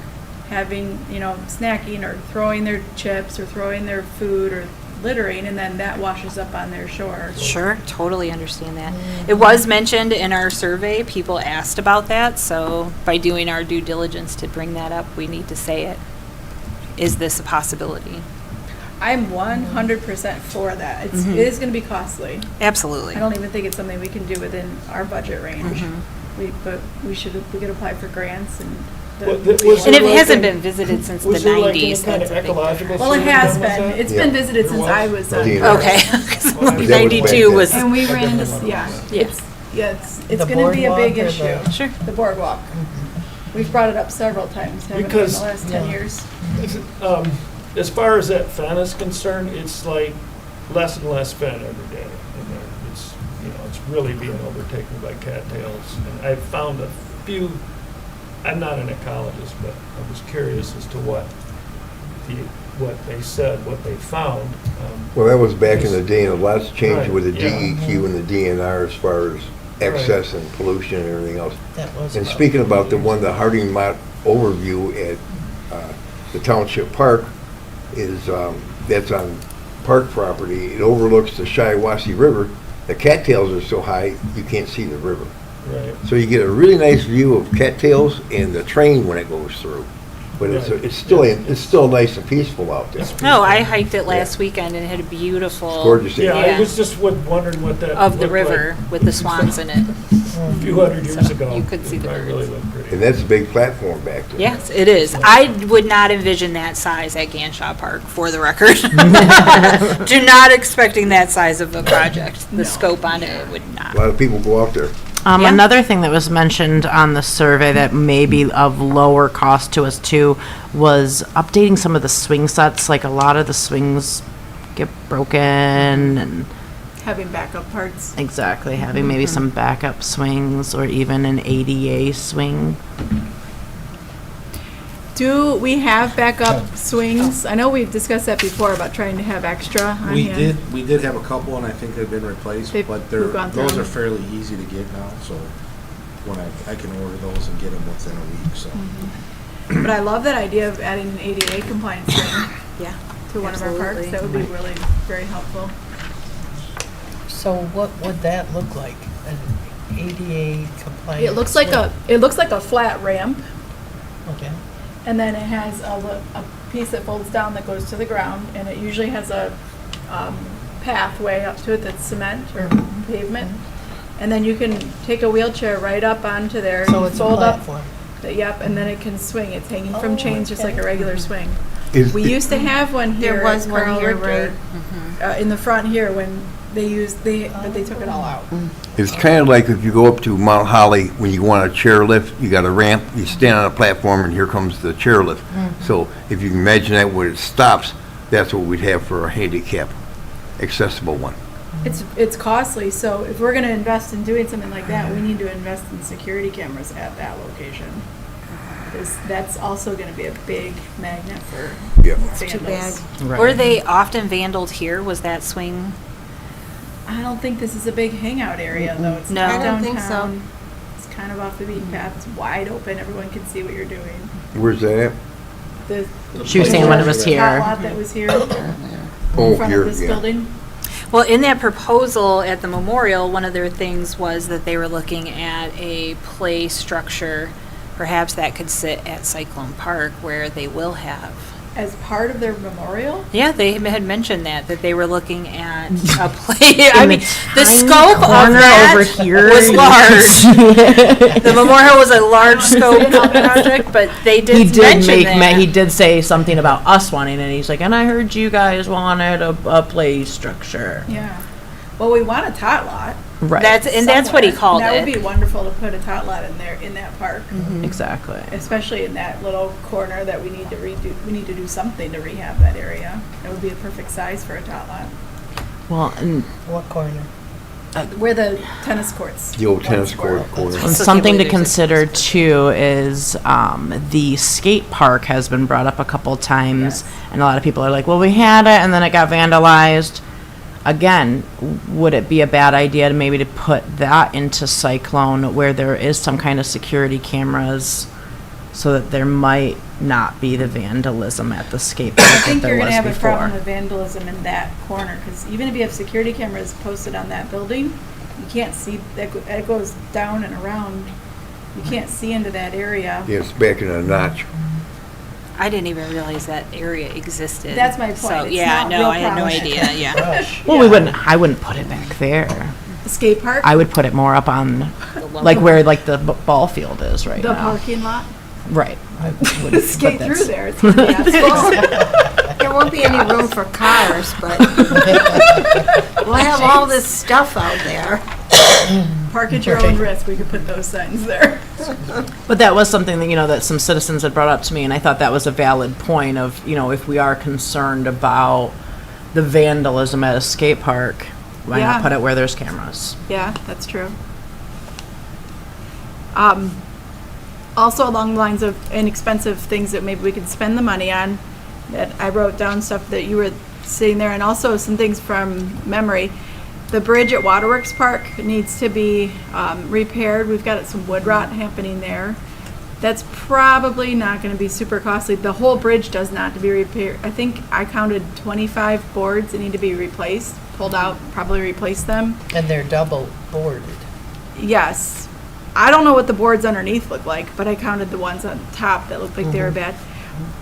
having, snacking or throwing their chips or throwing their food or littering, and then that washes up on their shore. Sure, totally understand that. It was mentioned in our survey, people asked about that, so by doing our due diligence to bring that up, we need to say it. Is this a possibility? I'm 100% for that. It is gonna be costly. Absolutely. I don't even think it's something we can do within our budget range. But we could apply for grants and. And it hasn't been visited since the Was there like any 90s. kind of That's a big ecological Well, it survey has done with been. that? It's Yeah. been visited since There I was? was. Yeah. Okay, 'cause That was 92 back was, And we ran into, yeah, it's The gonna be a big boardwalk or the- issue. sure. The boardwalk. We've brought it up several times, haven't we, in Because- the last 10 years? As far as that fen is concerned, it's like less and less fen every day. And then it's really being overtaken by cattails. And I've found a few, I'm not an ecologist, but I was curious as to what they said, what they found. Well, that was back in the day, and a lot's changed Right, with the yeah. DEQ and the DNR as far as excess and pollution and everything else. That was And about- speaking about the one, the Harding Mott overview at the Township Park is, that's on park property. It overlooks the Shiawassee River. The cattails are so high, you can't see the river. Right. So you get a really nice view of cattails and the train when it goes through. But it's still nice and peaceful out there. No, I hiked it last weekend and it had a beautiful. It's gorgeous. Yeah, Yeah. I was just wondering what that Of the looked like river with the swans in it. a few hundred years So ago. you could see the It probably really birds. looked pretty. And that's a big platform back there. Yes, it is. I would not envision that size at Ganshaw Park, for the record. Do not expecting that size of a project. The scope on it would A not. lot of people go out there. Yeah. Another thing that was mentioned on the survey that may be of lower cost to us too was updating some of the swing sets. Like a lot of the swings get broken and Having backup parts. exactly having maybe some backup swings or even an ADA swing. Do we have backup swings? I know we've discussed that before about trying to have extra on We hand. did have a couple, and I think they've been replaced, They've- but we've gone through those them. are fairly easy to get now, so when I can order those and get them within a week, so. But I love that idea of adding an ADA compliance swing Yeah. to one of our parks. Absolutely. That would be really very helpful. So what would that look like? An ADA compliant? It looks like a flat ramp, Okay. and then it has a piece that folds down that goes to the ground, and it usually has a pathway up to it that's cement or pavement. And then you can take a wheelchair right up onto there. So you it's a fold up platform. Yep, and then it can swing. It's hanging from Oh, chains just like a okay. regular swing. Is- We used to have one here There was at one Carl here, Richter, in the front here when but they took it all out. It's kind of like if you go up to Mount Holly, when you want a chairlift, you got a ramp, you stand on a platform, and here comes the chairlift. So if you can imagine that when it stops, that's what we'd have for a handicap accessible one. It's costly, so if we're gonna invest in doing something like that, we need to invest in security cameras at that location. Because that's also gonna be a big magnet for Yeah. Too bad. vandals. Were they often vandaled here? Was that swing I don't think this is a big hangout area, though. It's No. not I don't think downtown. It's kind of off the beaten path. It's wide open. Everyone can see what you're doing. Where's that at? The She was saying when it was tot here. lot that was here in Oh, front here, of this yeah. building. Well, in that proposal at the memorial, one of their things was that they were looking at a play structure. Perhaps that could sit at Cyclone Park where they will have. As part of their memorial? Yeah, they had mentioned that they were looking at a play. I In mean, the the tiny scope of corner that over here, was you large. The memorial was a large scope project, but they He did did mention make, that. he did say something about us wanting it. He's like, and I heard you guys wanted a play structure. Yeah. Well, we want a tot lot. Right. That's what he somewhere. called That would it. be wonderful to put a tot lot in there, in that park. Exactly. Especially in that little corner that we need to redo. We need to do something to rehab that area. That would be the perfect size for a tot lot. Well, and What corner? Where the tennis courts. The old tennis once were. court corner. And So something to can't believe consider too is the skate park has been brought up a couple times, Yes. and a lot of people are like, "Well, we had it, and then it got vandalized." Again, would it be a bad idea to maybe to put that into Cyclone where there is some kind of security cameras, so that there might not be the vandalism at the skate park I that think there you're going was to have a problem before? with vandalism in that corner, because even if you have security cameras posted on that building, you can't see, that goes down and around. You can't see into that area. Yeah, it's back in a notch. I didn't even realize that area existed. That's my point. So, It's yeah, not no, real I had no prominent. idea, yeah. Well, I wouldn't put it back there. The skate park, I would put it more up on, like where like the ball field is right the now. parking lot, Right. I would skate put through that- there. It's gonna be asphalt. There won't be any room for cars, but we'll have all this stuff out there. Park at your own risk. We could put those signs there. But that was something that, that some citizens had brought up to me, and I thought that was a valid point of, if we are concerned about the vandalism at a skate park, why Yeah. not put it where there's cameras? Yeah, that's true. Also along the lines of inexpensive things that maybe we could spend the money on, that I wrote down stuff that you were sitting there, and also some things from memory. The bridge at Waterworks Park needs to be repaired. We've got some wood rot happening there. That's probably not going to be super costly. The whole bridge does not to be repaired. I think I counted 25 boards that need to be replaced, pulled out, probably replace them. And they're double boarded. Yes. I don't know what the boards underneath look like, but I counted the ones on top that looked like they were bad.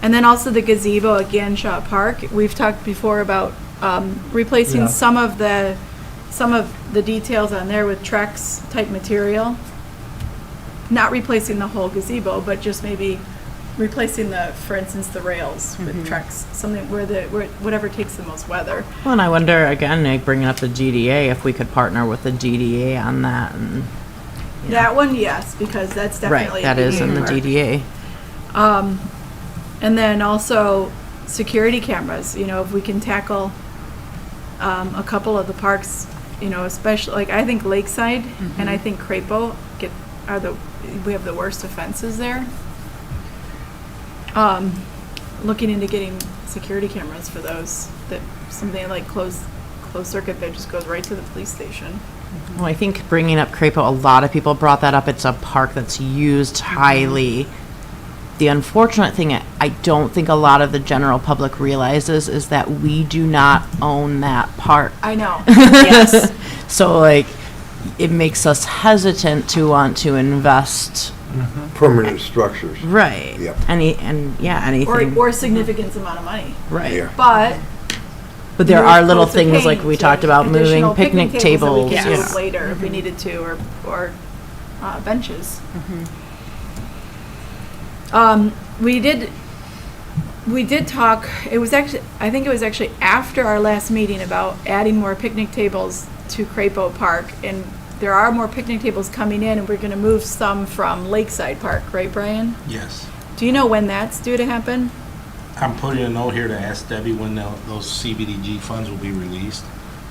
And then also the gazebo at Ganshaw Park. We've talked before about replacing some of the details on there with Trex type material. Not replacing the whole gazebo, but just maybe replacing for instance, the rails with Trex, something where whatever takes the most weather. Well, and I wonder, again, like bringing up the GDA, if we could partner with the GDA on that. And That one, yes, because that's definitely. right, that is in the park. GDA. And then also security cameras, if we can tackle a couple of the parks, especially, like, I think Lakeside and I think Crapo we have the worst offenses there. Looking into getting security cameras for those, that something like closed circuit that just goes right to the police station. Well, I think bringing up Crapo, a lot of people brought that up. It's a park that's used highly. The unfortunate thing I don't think a lot of the general public realizes is that we do not own that park. I know. Yes. So, like, it makes us hesitant to want to invest. Permanent structures. Right. Yep. Anything. Or significant amount of money. Right. Yeah. But there are little Opposed to things like paying we to talked about, moving additional picnic that tables. we could Yeah. move later if we needed to, or benches. We did talk, I think it was actually after our last meeting about adding more picnic tables to Crapo Park, and there are more picnic tables coming in, and we're gonna move some from Lakeside Park, right, Brian? Yes. Do you know when that's due to happen? I'm putting a note here to ask Debbie when those CBDG funds will be released,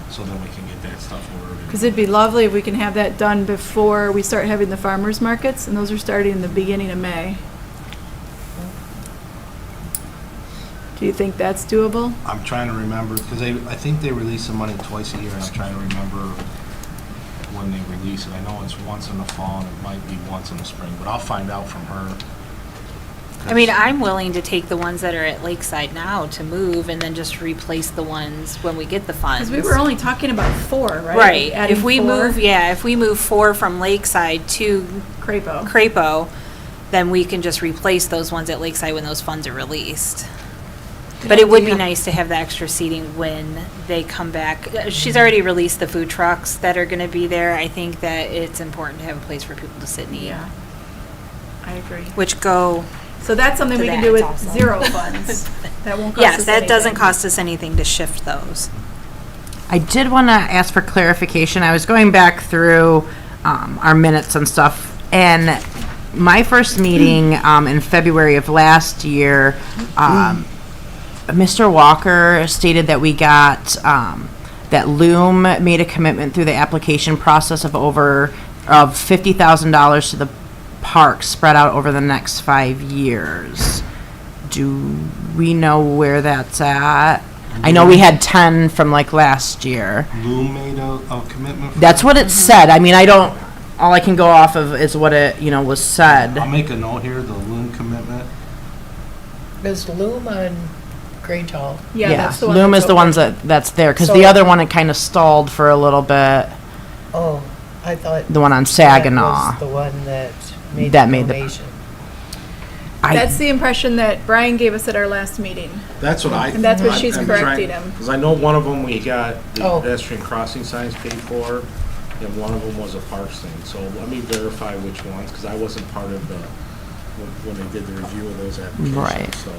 so that we can get that stuff ordered. Because it'd be lovely if we can have that done before we start having the farmers markets, and those are starting in the beginning of May. Do you think that's doable? I'm trying to remember, because I think they release the money twice a year, and I'm trying to remember when they release it. I know it's once in the fall, and it might be once in the spring, but I'll find out from her. I mean, I'm willing to take the ones that are at Lakeside now to move and then just replace the ones when we get the funds. Because we were only talking about 4, right? Right. Adding If we 4. move, if we move 4 from Lakeside to Crapo. Crapo, then we can just replace those ones at Lakeside when those funds are released. But it would be nice to have the extra seating when they come back. She's already released the food trucks that are going to be there. I think that it's important to have a place for people to sit and eat. Yeah. I agree. Which go, So that's something to we can that do with also. 0 funds. That won't cost us yes, that doesn't anything. cost us anything to shift those. I did want to ask for clarification. I was going back through our minutes and stuff, and my first meeting in February of last year, Mr. Walker stated that we got, that Loom made a commitment through the application process of $50,000 to the park spread out over the next 5 years. Do we know where that's at? I know we had 10 from like last year. Loom made a commitment? That's what it said. I mean, all I can go off of is what it, was said. I'll make a note here, the Loom commitment. Is Loom on Grange Hall? Yeah, that's the one. Loom that's is the open. ones that's there, because So- the other one, it kind of stalled for a little bit, Oh, I thought. the one on that Saginaw. was the one that made That the made the- donation. That's the impression that Brian gave us at our last meeting. That's what I. And that's what she's correcting him. Because I know one of them we got the Oh. pedestrian crossing signs paid for, and one of them was a parks thing. So let me verify which ones, because I wasn't part of the, when they did the review of those applications. Right. So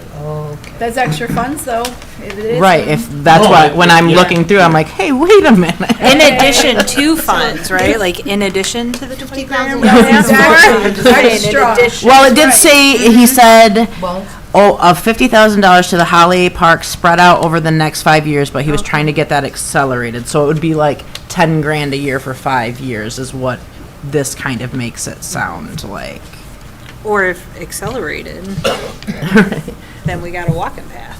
Okay. That's extra funds, though. It is. Right, if that's No, what, when I'm yeah. looking through, I'm like, hey, wait a minute. In addition to funds, right? Like in addition to the 50,000 we Yes, asked for? exactly. In Extra. addition. Well, it did say, he said, Well, of $50,000 to the Holiday Park spread out over the next 5 years, but he was trying to get that accelerated. So it would be like 10 grand a year for 5 years is what this kind of makes it sound like. Or if accelerated, then we got a walking path.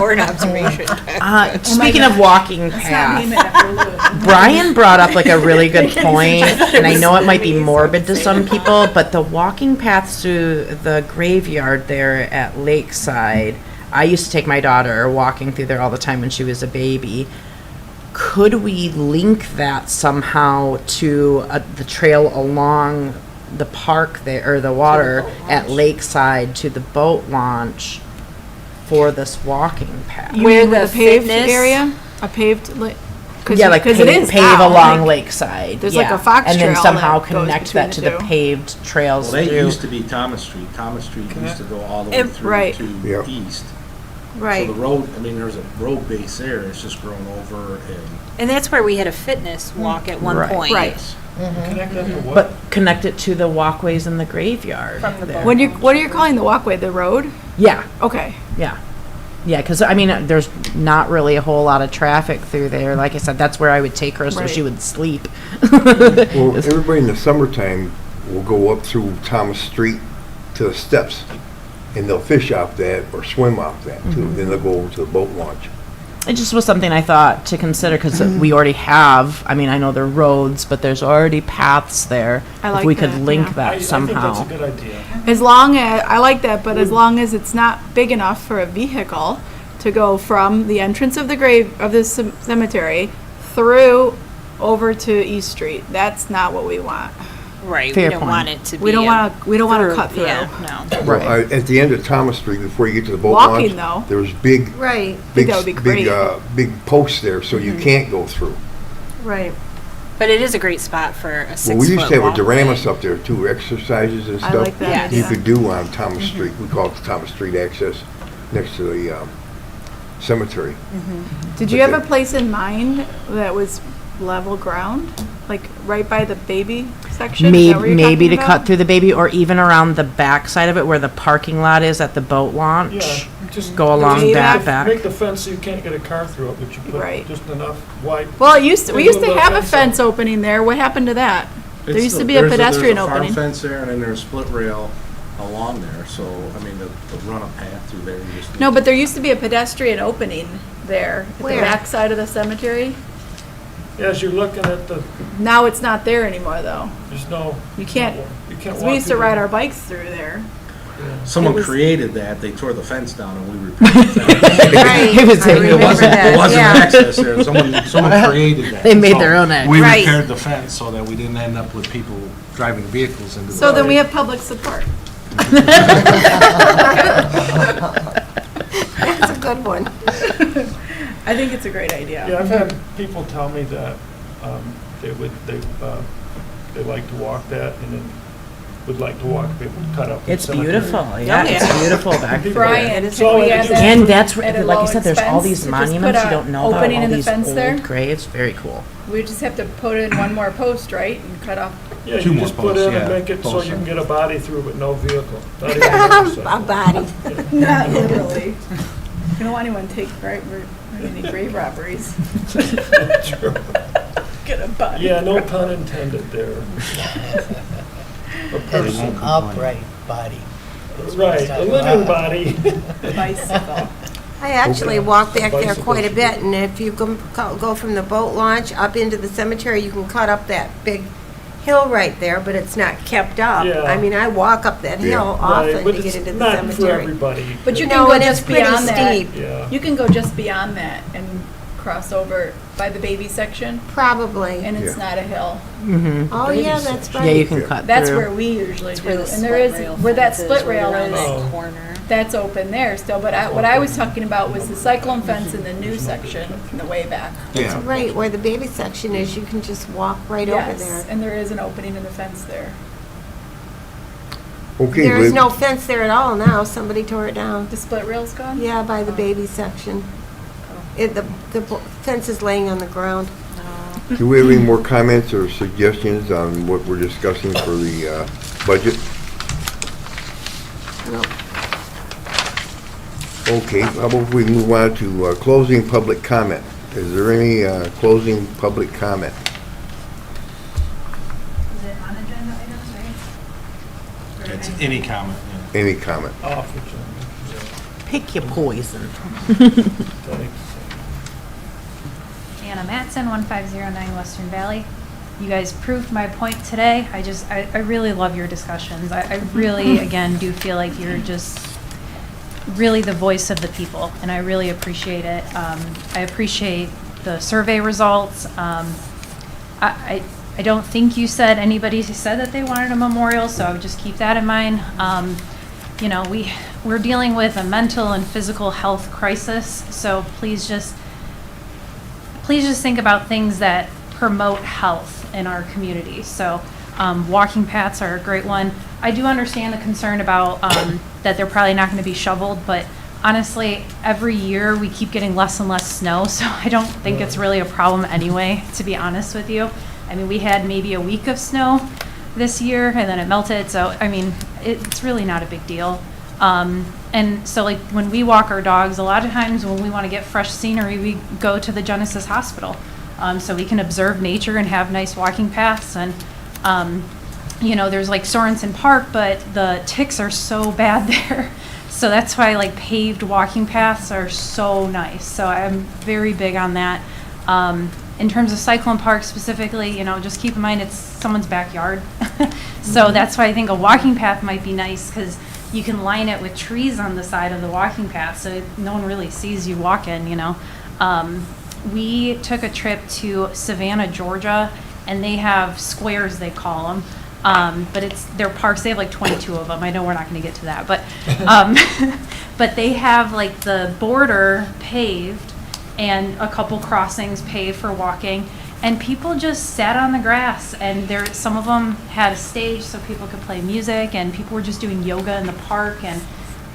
Or an observation deck. Speaking of walking Let's not name path, it after Lou. Brian brought up like a really good point, and I know it might be morbid to some people, but the walking paths to the graveyard there at Lakeside, I used to take my daughter walking through there all the time when she was a baby. Could we link that somehow to the trail along the park there, or the water at Lakeside to the boat launch for this walking path? You Where mean with the a paved fitness- area? A paved, Yeah, like because it is pave now, along like, Lakeside. there's like yeah. a fox And then trail somehow that goes connect that to between the the two. paved trails Well, they through. used to be Thomas Street. Thomas Street used to go all the way through right. to Yep. east. Right. So the road, I mean, there's a road base there, it's just grown over and. And that's where we had a fitness walk at one Right. point. Right. Connect that to what? But connect it to the walkways in the graveyard. From the there. What are you calling the walkway? The road? Yeah, Okay. yeah. Yeah, because I mean, there's not really a whole lot of traffic through there. Like I said, that's where I would take her so Right. she would sleep. Well, everybody in the summertime will go up through Thomas Street to the steps, and they'll fish off that or swim off that too. Then they'll go over to the boat launch. It just was something I thought to consider because we already have, I mean, I know there are roads, but there's already paths there. I If like we could that, link yeah. that I think somehow. that's a good idea. As long as, I like that, but as long as it's not big enough for a vehicle to go from the entrance of the grave, of the cemetery, through over to East Street. That's not what we want. Right, Fair we don't point. want it to be. We don't a want to, cut through. Yeah, no. Well, at the end of Thomas Street, before you get to the boat Walking, launch, though. there's big, Right, big, that would be big, great. big posts there, so you can't go through. right. But it is a great spot for a 6-foot Well, we used to have a walkway. Doramus up there too, exercises and I stuff. like that. You Yes. could do on Thomas Street. We call it the Thomas Street access next to the cemetery. Did you have a place in mind that was level ground? Like right by the baby section? Is that what you're Maybe to talking cut about? through the baby or even around the back side of it where the parking lot is at the boat launch. Yeah, just. Go along Way that back. back. Make the fence so you can't get a car through it, but you Right. put just enough wide. Well, we used to Maybe a little have a fence fence up. opening there. What happened to that? There It's used to the- be a there's pedestrian there's a opening. farm fence there, and then there's split rail along there, so, I mean, to run a path through there, you just. No, but there used to be a pedestrian opening there at the Where? back side of the cemetery. As you're looking at the, Now it's not there anymore, though. there's no. You can't, You can't 'cause walk. we used to through ride there. our bikes through there. Someone It was- created that, they tore the fence down and we repaired the fence. Right, It was- I it remember It that, wasn't yeah. access there, someone created that. They made So their own access. We Right. repaired the fence so that we didn't end up with people driving vehicles into the. So then we have public support. That's a good one. I think it's a great idea. Yeah, I've had people tell me that they like to walk that and then would like to walk, they would cut up. the It's cemetery. beautiful, yeah, yeah. it's beautiful back there. Brian, So can we it add is- that And that's, at a like low you said, there's all expense these to just monuments put you a don't know about, opening all in the these fence there? old graves, very cool. We just have to put in one more post, right, and cut off. Yeah, Two you more just put posts, in and yeah, make it so posts you can in. get a body through but no vehicle. Not even a motorcycle. A body. Not literally. We don't want anyone to take, right, we're any grave robberies. Get a body. Yeah, no pun intended there. A person, Upright body. right, a living body. Bicycle. I actually Okay. walk back there Bicycle quite a street. bit, and if you go from the boat launch up into the cemetery, you can cut up that big hill right there, but it's not kept up. Yeah. I mean, I walk up that hill Right, often but to get it's into the not for cemetery. everybody. But you can No, go and it's just pretty beyond that. steep. Yeah. You can go just beyond that and cross over by the baby section, Probably. and it's Yeah. not a hill. Mm-hmm. Oh, yeah, that's Yeah, you right. can cut That's through. where we usually do. Where the And there is, split rail where that fence is, split right rail around is, Oh. that corner. that's open there still. But what I was talking about was the cyclone fence in the new section, in the way back. Yeah. Right, where the baby section is, you can just walk right over Yes, there. and there is an opening in the fence there. Okay, There is Liz. no fence there at all now, somebody tore it down. The split rail's gone? Yeah, by the baby section. The fence is laying on the ground. Do we have any more comments or suggestions on what we're discussing for the budget? No. Okay, how about we move on to closing public comment? Is there any closing public comment? Is it on agenda items, right? It's any comment, yeah. Any comment? Off agenda. Pick your poison. Thanks. Anna Matson, 1509 Western Valley. You guys proved my point today. I really love your discussions. I really, again, do feel like you're just really the voice of the people, and I really appreciate it. I appreciate the survey results. I don't think you said anybody said that they wanted a memorial, so I would just keep that in mind. You know, we're dealing with a mental and physical health crisis, so please just think about things that promote health in our community. So walking paths are a great one. I do understand the concern about that they're probably not going to be shoveled, but honestly, every year we keep getting less and less snow, so I don't think it's really a problem anyway, to be honest with you. I mean, we had maybe a week of snow this year, and then it melted, so, I mean, it's really not a big deal. And so, like, when we walk our dogs, a lot of times when we want to get fresh scenery, we go to the Genesis Hospital, so we can observe nature and have nice walking paths. And, you know, there's like Sorensen Park, but the ticks are so bad there. So that's why, like, paved walking paths are so nice. So I'm very big on that. In terms of Cyclone Park specifically, you know, just keep in mind it's someone's backyard. So that's why I think a walking path might be nice, because you can line it with trees on the side of the walking path, so no one really sees you walking, you know. We took a trip to Savannah, Georgia, and they have squares, they call them. But it's their parks. They have like 22 of them. I know we're not going to get to that, but but they have like the border paved and a couple crossings paved for walking, and people just sat on the grass. And some of them had a stage so people could play music, and people were just doing yoga in the park. And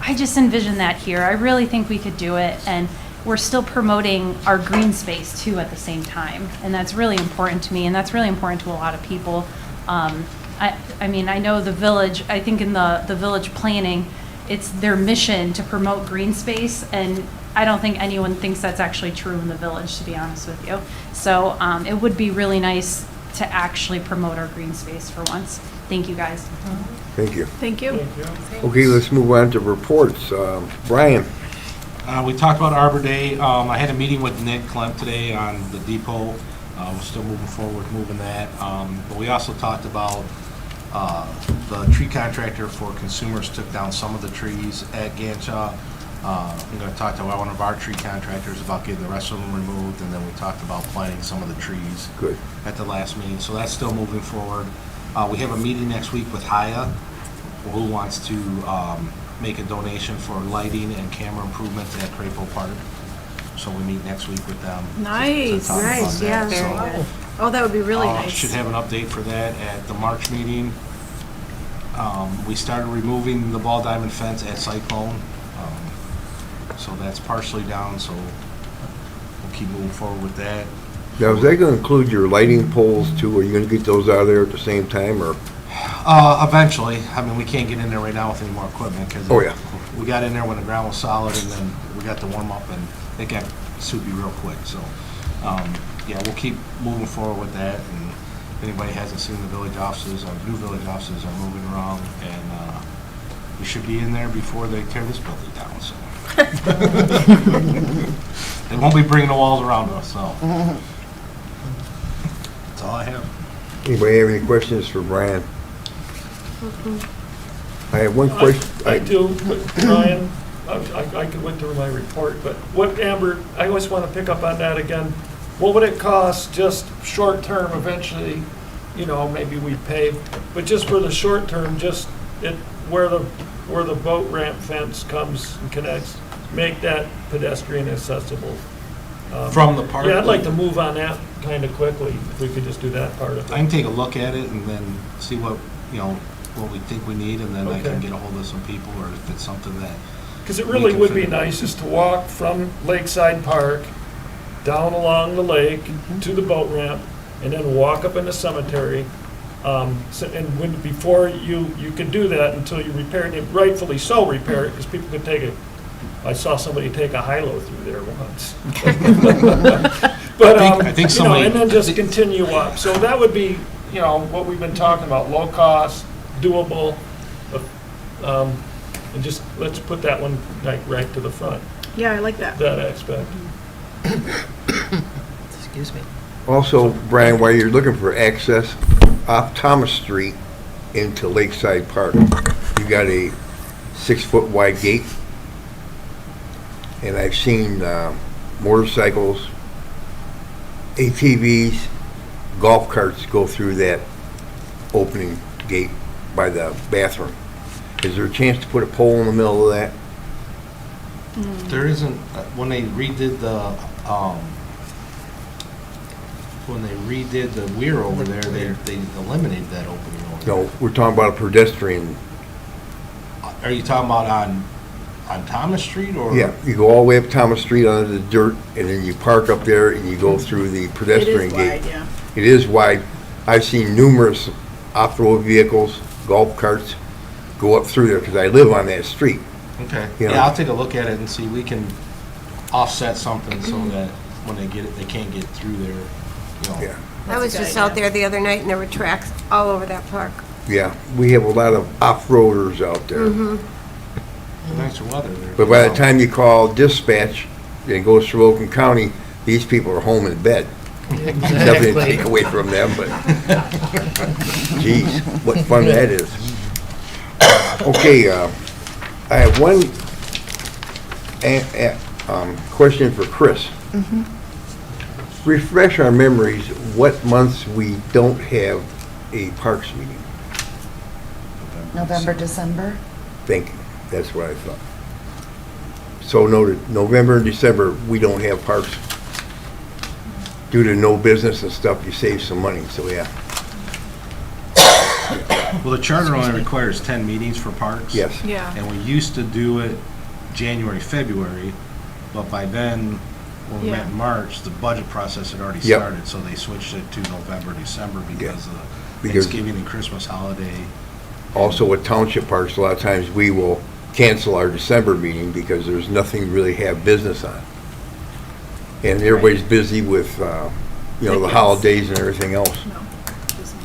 I just envision that here. I really think we could do it, and we're still promoting our green space too at the same time, and that's really important to me, and that's really important to a lot of people. I mean, I know the village, I think in the village planning, it's their mission to promote green space, and I don't think anyone thinks that's actually true in the village, to be honest with you. So it would be really nice to actually promote our green space for once. Thank you, guys. Thank you. Thank you. Okay, let's move on to reports. Brian? We talked about Arbor Day. I had a meeting with Nick Klemp today on the depot. We're still moving forward, moving that. But we also talked about the tree contractor for consumers took down some of the trees at Ganshaw. I'm going to talk to one of our tree contractors about getting the rest of them removed, and then we talked about planting some of the trees. Good. At the last meeting, so that's still moving forward. We have a meeting next week with Haya, who wants to make a donation for lighting and camera improvements at Crapo Park. So we meet next week with them. to Nice. talk about Nice, that. yeah. So, Oh, that would be really nice. should have an update for that at the March meeting. We started removing the ball diamond fence at Cyclone. So that's partially down, so we'll keep moving forward with that. Now, is that going to include your lighting poles too? Are you going to get those out of there at the same time, or? Eventually. I mean, we can't get in there right now with any more equipment because Oh, yeah. we got in there when the ground was solid, and then we got to warm up, and it got soupy real quick. So, yeah, we'll keep moving forward with that. And if anybody hasn't seen the village offices, our new village offices are moving around, and we should be in there before they tear this building down. So they won't be bringing the walls around us. So that's all I have. Anybody have any questions for Brian? I have one question. I do, but Brian, I could went through my report, but what, Amber, I always want to pick up on that again. What would it cost just short term eventually, you know, maybe we pave, but just for the short term, just where the boat ramp fence comes and connects, make that pedestrian accessible. From the park? Yeah, I'd like to move on that kind of quickly, if we could just do that part of I can it. take a look at it and then see what, you know, what we think we need, and then I can Okay. get a hold of some people, or if it's something that, Because it really can would be fit. nice just to walk from Lakeside Park down along the lake to the boat ramp, and then walk up in the cemetery. And when, before you could do that until you repaired it, rightfully so repair it, because people could take it. I saw somebody take a high-low through there once. But, I think you know, somebody- and then just continue up. So that would be, you know, what we've been talking about, low cost, doable, and just, let's put that one like right to the front, Yeah, I like that. that aspect. Excuse me. Also, Brian, while you're looking for access off Thomas Street into Lakeside Park, you got a 6-foot wide gate. And I've seen motorcycles, ATVs, golf carts go through that opening gate by the bathroom. Is there a chance to put a pole in the middle of that? there isn't, when they redid the weir over there, they eliminated that opening over there. No, we're talking about a pedestrian. Are you talking about on Thomas Street, or? Yeah, you go all the way up Thomas Street under the dirt, and then you park up there and you go through the It pedestrian is gate. wide, yeah. It is wide. I've seen numerous off-road vehicles, golf carts, go up through there because I live on that street. Okay, You know? yeah, I'll take a look at it and see, we can offset something so that when they get it, they can't get through there, you know. Yeah, I was That's a good just out idea. there the other night, and there were tracks all over that park. yeah. We have a lot of off-roaders out there. Nicer weather there. But by the time you call dispatch and it goes through Oakland County, these people are home in bed. Nothing to take away from them, but geez, what fun that is. Okay, I have one question for Chris. Refresh our memories, what months we don't have a parks meeting? November, December. Thank you, that's what I thought. So noted, November and December, we don't have parks. Due to no business and stuff, you save some money, so yeah. Well, the charter only requires 10 meetings for parks. Yes. Yeah. And we used to do it January, February, but by then, when we met Yeah. in March, the budget process had already Yep. started, so they switched it to November, December because of the Because- Thanksgiving and Christmas holiday. Also with township parks, a lot of times we will cancel our December meeting because there's nothing really have business on. And everybody's busy with, you know, the holidays and everything else. No, just me.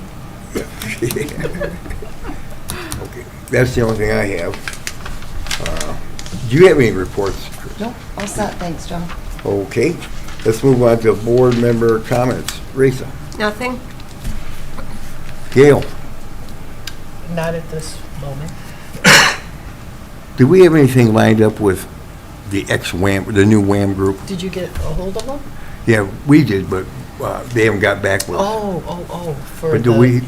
Okay, that's the only thing I have. Do you have any reports, Chris? No, all set, thanks, John. Okay, let's move on to board member comments. Risa? Nothing? Gail? Not at this moment. Do we have anything lined up with the ex-WHAM, the new WHAM group? Did you get a hold of them? Yeah, we did, but they haven't got back with us. Oh, for But do we,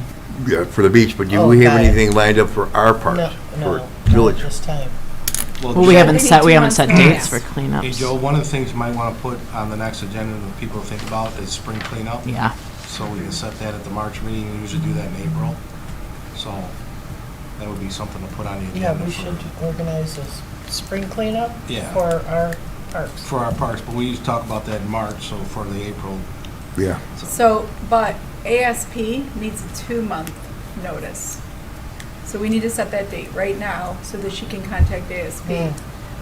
yeah, for the beach, but do Oh, we have got it. anything lined up for our part? No, For no, not village? this time. Well, we haven't set dates for Hey, cleanups. Joe, one of the things you might want to put on the next agenda that people think about is spring cleanup. Yeah. So we can set that at the March meeting, we usually do that in April. So that would be something to put on the Yeah, agenda we for, should organize a spring cleanup Yeah. for our parks. for our parks, but we used to talk about that in March, so for the April. Yeah. So, but ASP needs a 2-month notice. So we need to set that date right now so that she can contact ASP.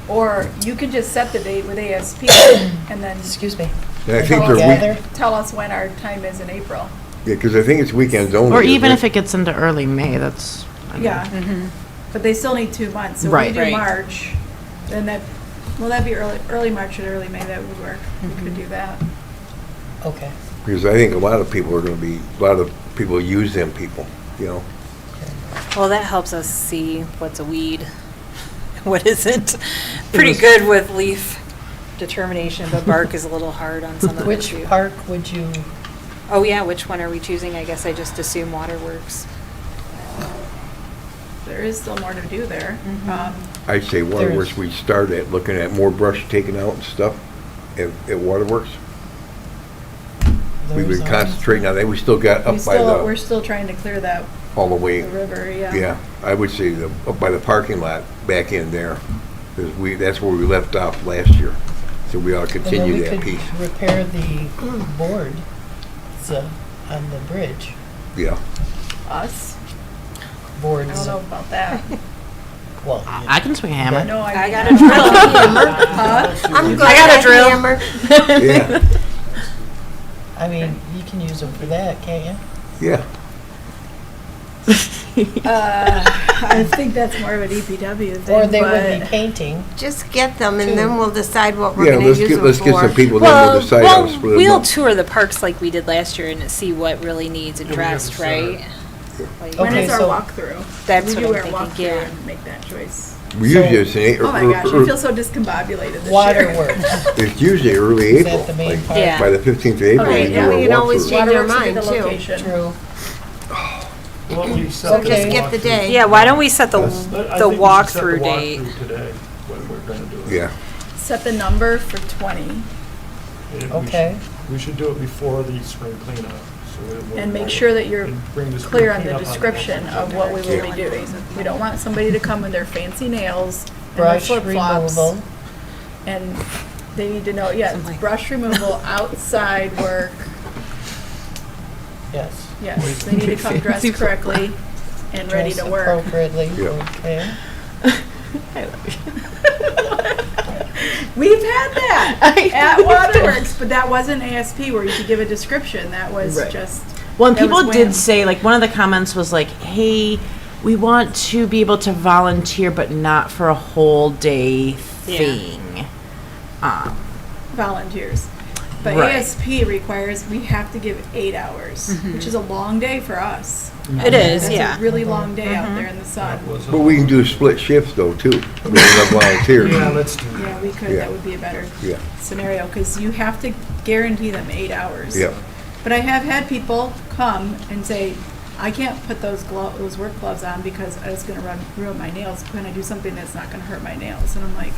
Or you can just set the date with ASP and then Excuse me. And I think tell they're Gather. tell us when our time is in April. Yeah, because I think it's weekends only. Or even isn't if it gets into early May, that's. I mean, Yeah. But they still need 2 months. So if Right. we do Right. March, then that'd be early March or early May, that would work. We could do that. Okay. Because I think a lot of people are going to be, a lot of people use them people, you know? Well, that helps us see what's a weed, what isn't. Pretty good with leaf determination, but bark is a little hard on some of it Which too. park would you, Oh, yeah, which one are we choosing? I guess I just assume Waterworks. There is still more to do there. I'd say Waterworks, we start at looking at more brush taken out and stuff at Waterworks. We've been concentrating on that. We still got up by We're the, still trying to clear that, all the way. the river, yeah. Yeah, I would say up by the parking lot, back in there. Because that's where we left off last year. So we ought to and then continue we that could piece. repair the board on the bridge. Yeah. Us? I Boards, don't know about that. well, I can swing a hammer. No, I got a a drill. I'm good I got a at drill. hammer. Yeah, I mean, you can use them for that, can't you? yeah. I think that's more of an EPW thing, Or they would be but painting. Just get them and then we'll decide what we're Yeah, gonna let's use get, them let's get some for. people, then we'll Well, decide how to split them we'll up. tour the parks like we did last year and see what really needs addressed, Yeah, we right? Like, when Okay, is our so- walkthrough? That's We what do I'm our thinking, walkthrough yeah. and make that choice. We usually, it's in Oh my gosh, I feel so discombobulated this year. Waterworks. it's usually early Is April. that the main like part? Yeah. By the 15th of April, Okay, we do yeah, our we can always walkthrough. change our Waterworks will be mind, the too. location. True. Well, we set So the just get the walkthrough. day. Yeah, why don't we set the I think we should set walkthrough the date? walkthrough today, when we're gonna do it. Yeah, Set the number for 20 And we should- Okay. We should do it before the spring cleanup, so it will. and make sure that you're and bring the spring clear on the cleanup description of what we will be doing. We don't want somebody to come with their fancy nails and their Brush flip-flops. removal. And they need to know, yeah, Something like- brush removal, outside work, Yes. yes. They need to come dressed correctly and ready to Dress work. appropriately, Yeah. okay. We've had that at Waterworks, but that wasn't ASP where you could give a description. That was just. Well, and that was people did wham. say, like, one of the comments was like, hey, we want to be able to volunteer, but not for a whole day thing. Volunteers. But Right. ASP requires, we have to give 8 hours, which is a long day for us. It is, It's yeah. a really long day out there in the sun. That was a- but we can do split shifts though, too. We have volunteers. Yeah, let's do that. Yeah, we could, Yeah. that would be a better Yeah, scenario, because you have to guarantee them 8 hours. yeah. But I have had people come and say, I can't put those work gloves on because it's gonna ruin my nails. Can I do something that's not gonna hurt my nails? And I'm like,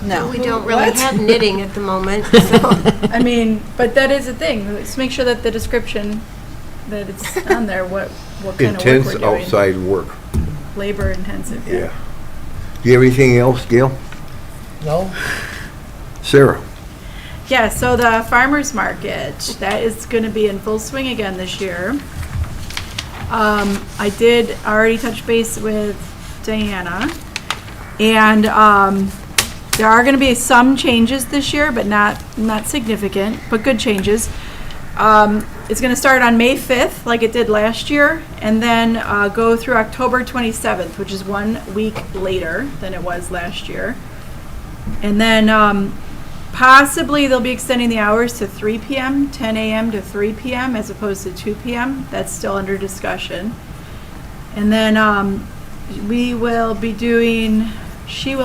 No. We don't really What? have knitting at the moment, so. I mean, but that is a thing. Let's make sure that the description, that it's on there, what kind of work Intense we're doing. outside work, Labor intensive, yeah. yeah. Do you have anything else, Gail? No? Sarah? Yeah, so the farmer's market, that is gonna be in full swing again this year. I did already touch base with Diana, and, there are gonna be some changes this year, but not significant, but good changes. It's going to start on May 5th, like it did last year, and then go through October 27th, which is 1 week later than it was last year. And then possibly they'll be extending the hours to 3 p.m., 10 a.m. to 3 p.m. as opposed to 2 p.m. That's still under discussion. And then she will be doing, she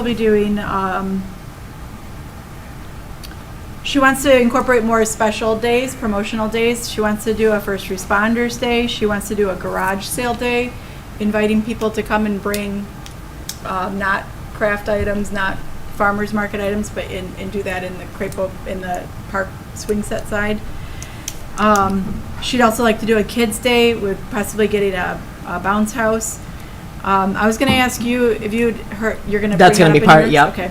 wants to incorporate more special days, promotional days. She wants to do a first responders day. She wants to do a garage sale day, inviting people to come and bring not craft items, not farmers market items, but and do that in the Crapo, in the park swing set side. She'd also like to do a kids day with possibly getting a bounce house. I was going to ask you if you're going to. That's going to be part, yeah. Okay.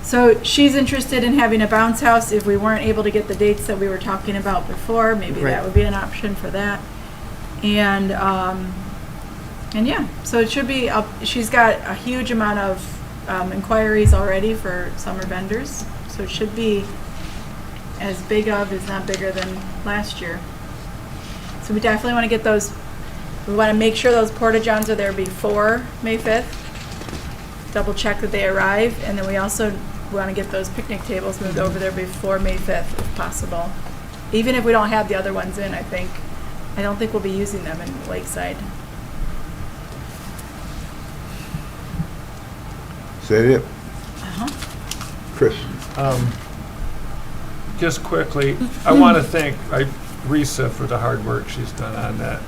So she's interested in having a bounce house. If we weren't able to get the dates that we were talking about before, maybe Right. that would be an option for that. And yeah, so it should be. She's got a huge amount of inquiries already for summer vendors, so it should be as big of, if not bigger than last year. So we definitely want to get those. We want to make sure those porta-johns are there before May 5th. Double check that they arrive, and then we also want to get those picnic tables moved over there before May 5th if possible. Even if we don't have the other ones in, I don't think we'll be using them in Lakeside. Is that it? Chris? Just quickly, I want to thank Risa for the hard work she's done on that.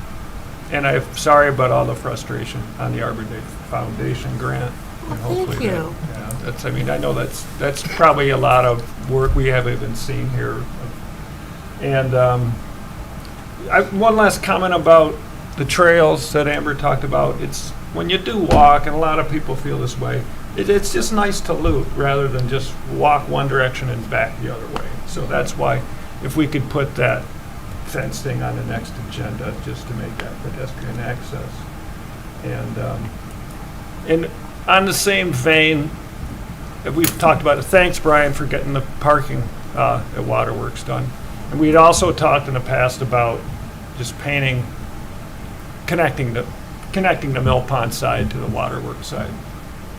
And I'm sorry about all the frustration on the Arbor Day Foundation grant. And hopefully thank you. Yeah, that's, I mean, I know that's probably a lot of work we haven't even seen here. And one last comment about the trails that Amber talked about. It's when you do walk, and a lot of people feel this way, it's just nice to loop rather than just walk one direction and back the other way. So that's why if we could put that fence thing on the next agenda just to make that pedestrian access. And on the same vein, we've talked about it. Thanks, Brian, for getting the parking at Waterworks done. And we'd also talked in the past about just painting, connecting the Mill Pond side to the Waterworks side.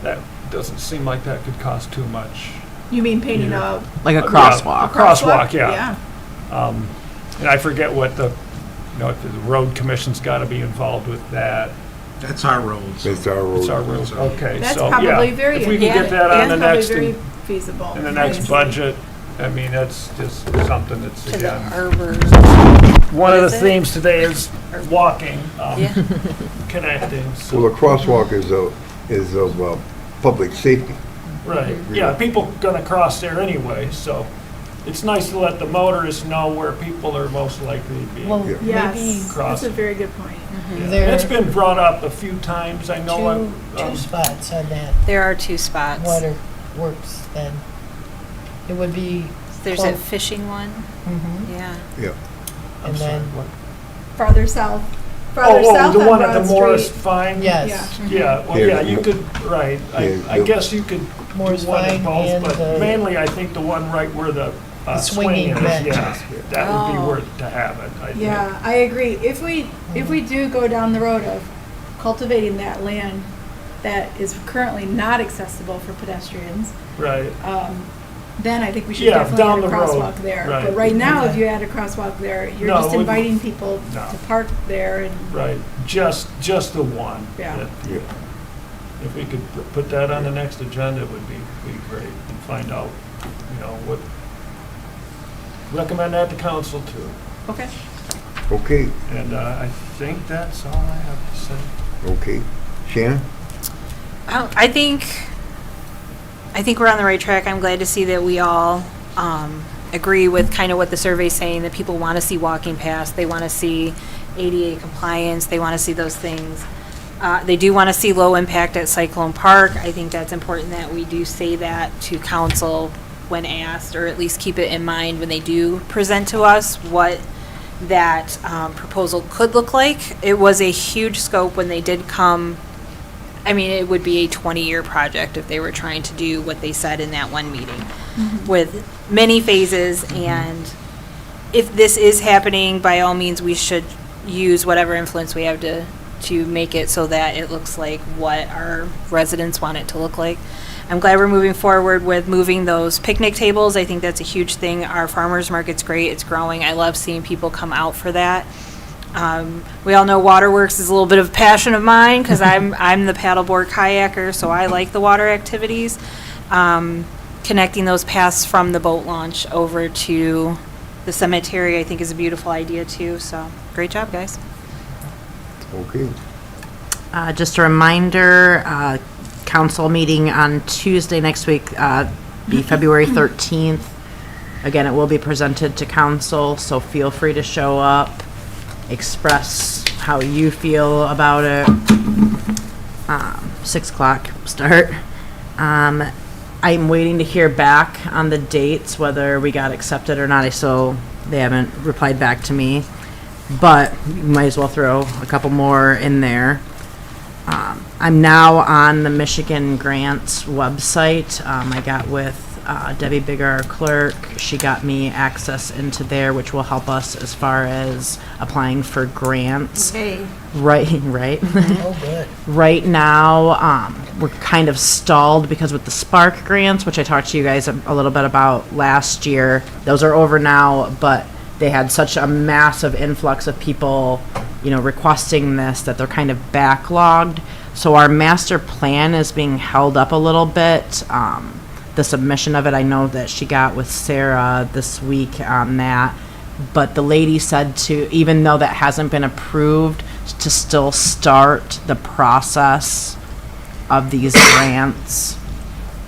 That doesn't seem like that could cost too much. You mean painting Yeah. Like a Yeah, crosswalk. a crosswalk, yeah. Yeah. And I forget what the road commission's got to be involved with that. That's our roads. It's our road. It's our road, okay, That's so, probably yeah. very. If we can get that on the next, very in feasible. the next budget, I mean, that's just something that's, To the again, arbor. one of the What is it? themes today is walking, Yeah. connecting, so. Well, the crosswalk is of public safety. Right, yeah, people gonna cross there anyway, so it's nice to let the motorists know where people are most likely to be. Well, Yeah. Yes, maybe that's a very good point. Yeah. there It's been brought up a few times, I know. two spots on that There are 2 spots. Waterworks then. It would be, There's a fishing one, mhm, yeah. Yeah. I'm and sorry, then, what? Farther south. Farther Oh, south the on one at the Broad Morris Street. Fine? yes. Yeah, well, Yeah, yeah, you Mo- could, right, Yeah, I guess you could do Morris one at Fine both, and but the- mainly I think the one right where the swing swinging is, benches. yeah, that would be Oh. worth to have it, I think. Yeah, I agree. If we do go down the road of cultivating that land that is currently not accessible for pedestrians, Right, then I think we should Yeah, definitely down add a the road, crosswalk there. right. But right now, if Okay. you add a crosswalk there, you're No, just it wouldn't- inviting people No. to park there and, right, just the one. Yeah. Yeah. If we could put that on the next agenda, it would be great, and find out, what, recommend that to council too. okay. Okay, And I think that's all I have to say. okay. Shannon? I think we're on the right track. I'm glad to see that we all agree with kind of what the survey's saying, that people want to see walking past, they want to see ADA compliance, they want to see those things. They do want to see low impact at Cyclone Park. I think that's important that we do say that to council when asked, or at least keep it in mind when they do present to us what that proposal could look like. It was a huge scope when they did come. I mean, it would be a 20-year project if they were trying to do what they said in that one meeting, with many phases, and if this is happening, by all means, we should use whatever influence we have to make it so that it looks like what our residents want it to look like. I'm glad we're moving forward with moving those picnic tables. I think that's a huge thing. Our farmers market's great. It's growing. I love seeing people come out for that. We all know Waterworks is a little bit of a passion of mine because I'm the paddleboard kayaker, so I like the water activities. Connecting those paths from the boat launch over to the cemetery, I think, is a beautiful idea too. So great job, guys. Okay. Just a reminder, council meeting on Tuesday next week, be February 13th. Again, it will be presented to council, so feel free to show up, express how you feel about it. 6 o'clock start. I'm waiting to hear back on the dates, whether we got accepted or not. So they haven't replied back to me, but you might as well throw a couple more in there. I'm now on the Michigan Grants website. I got with Debbie Bigger, our clerk. She got me access into there, which will help us as far as applying for grants. Hey. Right. Oh, good. Right now, we're kind of stalled because with the Spark grants, which I talked to you guys a little bit about last year, those are over now, but they had such a massive influx of people, requesting this that they're kind of backlogged. So our master plan is being held up a little bit. The submission of it, I know that she got with Sarah this week on that. But the lady said even though that hasn't been approved, to still start the process of these grants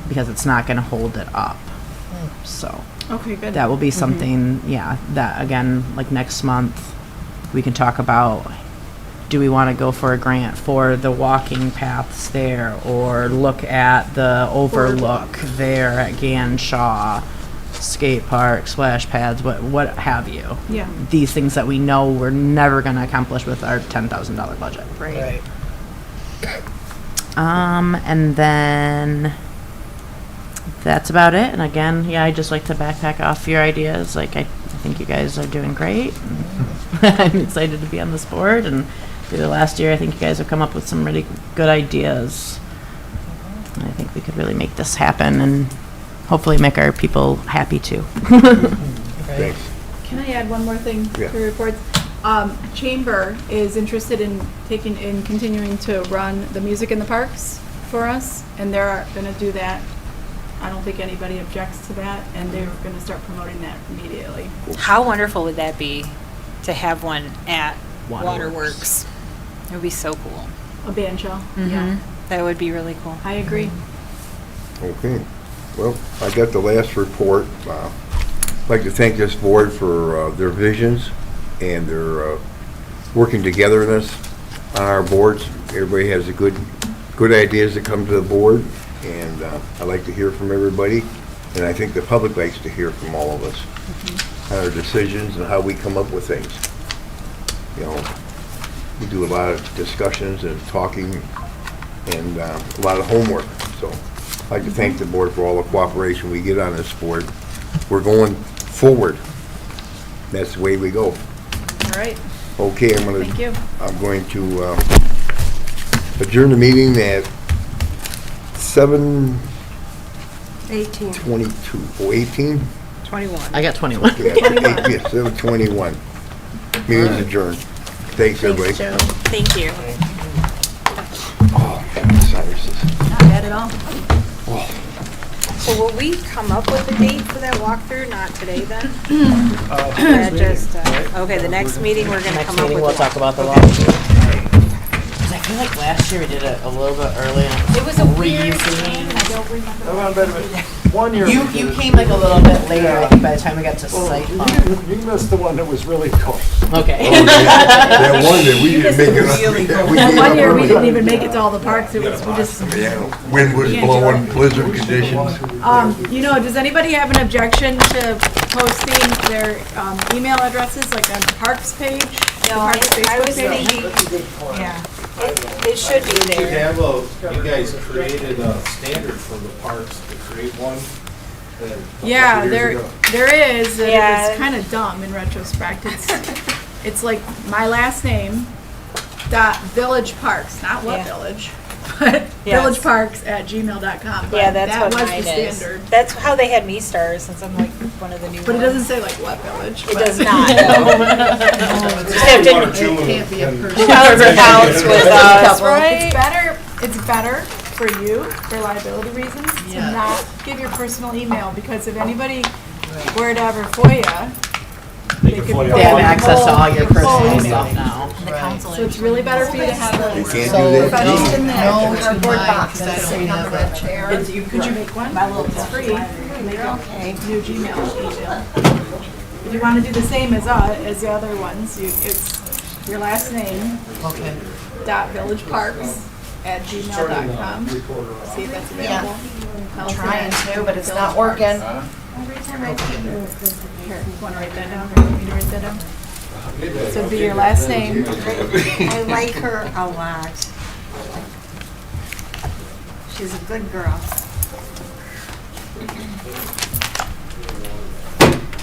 because it's not going to hold it up. So Okay, good. that will be something, that again, like next month, we can talk about, do we want to go for a grant for the walking paths there or look at the overlook there at Ganshaw, skate park, splash pads, what have you. Yeah. These things that we know we're never going to accomplish with our $10,000 budget. Right. And then that's about it. And again, I just like to backpack off your ideas. Like, I think you guys are doing great. I'm excited to be on this board. And through the last year, I think you guys have come up with some really good ideas. And I think we could really make this happen and hopefully make our people happy too. Thanks. Can I add one more thing Yeah. to reports? Chamber is interested in continuing to run the music in the parks for us, and they're going to do that. I don't think anybody objects to that, and they're going to start promoting that immediately. How wonderful would that be to have one at Waterworks. Waterworks? It would be so cool. A band show. Yeah, that would be really cool. I agree. Okay. Well, I got the last report. I'd like to thank this board for their visions and their working togetherness on our boards. Everybody has good ideas that come to the board, and I like to hear from everybody, and I think the public likes to hear from all of us on our decisions and how we come up with things. We do a lot of discussions and talking and a lot of homework, so I'd like to thank the board for all the cooperation we get on this board. We're going forward. That's the way we go. All right. Okay, I'm Thank you. going to adjourn the meeting at 7:22. 18. Oh, 18? 21. I got 21. Yeah, 7:21. Meeting's adjourned. Thanks, everybody. Thank you. Oh, Cyrus. Not bad at all. So will we come up with a date for that walkthrough? Not today, then? Okay, the next meeting, we're gonna come up with. we'll talk about the walkthrough. Because I feel like last year we did it a little bit early. It was a weird thing. I don't remember. 1 year. You came like a little bit later, I think, by the time we got to site. You missed the one that was really close. Okay. That one that we didn't make it up. Yeah, we That gave one up year, we early. didn't even make it to all the parks. It was, we just, Yeah, wind was blowing, blizzard conditions. does anybody have an objection to posting their email addresses, like on the parks page? The No, parks I Facebook was page? thinking, yeah, it should be there. You guys created a standard for the parks to create one Yeah, Years there, ago. there is, and it Yeah. was kind of dumb in retrospect. It's like my last name, dot Village Parks, not what Yeah. village, but Yes. villageparks@gmail.com. But Yeah, that's that what was mine the is. standard. That's how they had me start, since I'm like one of the new But it ones. doesn't say like what village. It but- does not, no. Just have to, Can't be a person. counts with us, It's right? better for you, for liability reasons, to Yeah. not give your personal email, because if anybody were to ever FOIA, they could. FOIA. They have access to all your Full personal email. stuff now. So it's really better for you to have You a can't So, do that. professional in there, no to cardboard mine, box 'cause I that's don't sitting on the have red that. chair. Could you make one? It's free. Make Okay. a new Gmail email. If you want to do the same as the other ones, it's your last name, Okay. dot villageparks@gmail.com. See if that's available. I'm trying to, but it's not working. Every time I put Here, you want to write that down? Or you want me to write that down? So it'd be your last name. I like her a lot. She's a good girl.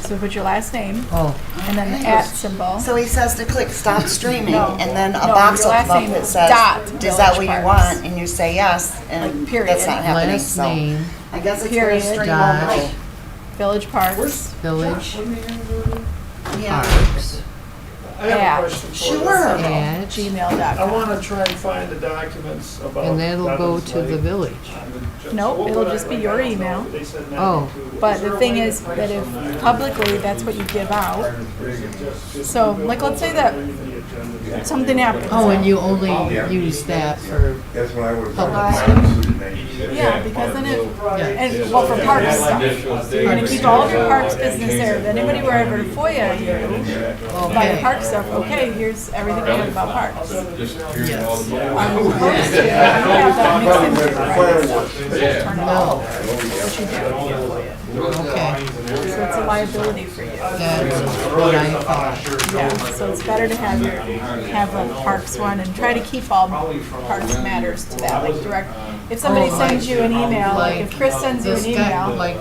So put your last name Oh, and then the at symbol. So he says to click stop streaming, No. and then a No, box your will last come up name that is says, dot is that what you Village Parks." want? And you say yes, and Like, period. that's not happening, last so. name, I guess it's Period. gonna stream Dot. all night. Village Parks Village Yeah. Parks, I have a at question for you. Sure. at, I gmail.com. want to try and find the documents about. and that'll go Devon's to the Lake. village. Nope, What it'll would I just be write your down? email. They send that Oh. to- But the thing is that if publicly that's what you give out, so like let's say that something happens. Oh, and you only use that for, That's when I would. Yeah, because then and well for parks stuff. You're gonna keep all of your parks business there. If anybody were ever to FOIA you about your okay. park stuff, okay, here's everything I have about parks. Yes. Opposed to, you have that mixed into your private stuff. Turn it off. What you do. Okay, So it's a liability for you. that's what I thought. Yeah, so it's better to have a parks one and try to keep all parks matters to that, like direct. If somebody Oh, sends you an email, like if Chris sends you an This guy, email, like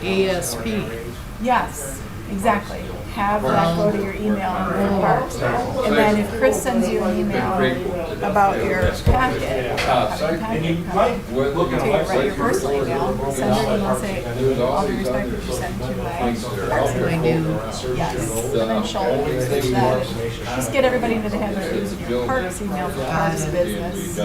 ASP. yes, exactly. Have that go to your email and parks. And then if Chris sends you an email about your packet, have your packet come to your personal email, send her an email, say, all due respect, could you send to my parks I email? do. Yes, and then she'll switch that. Just get everybody into the habit of using your parks email for parks business.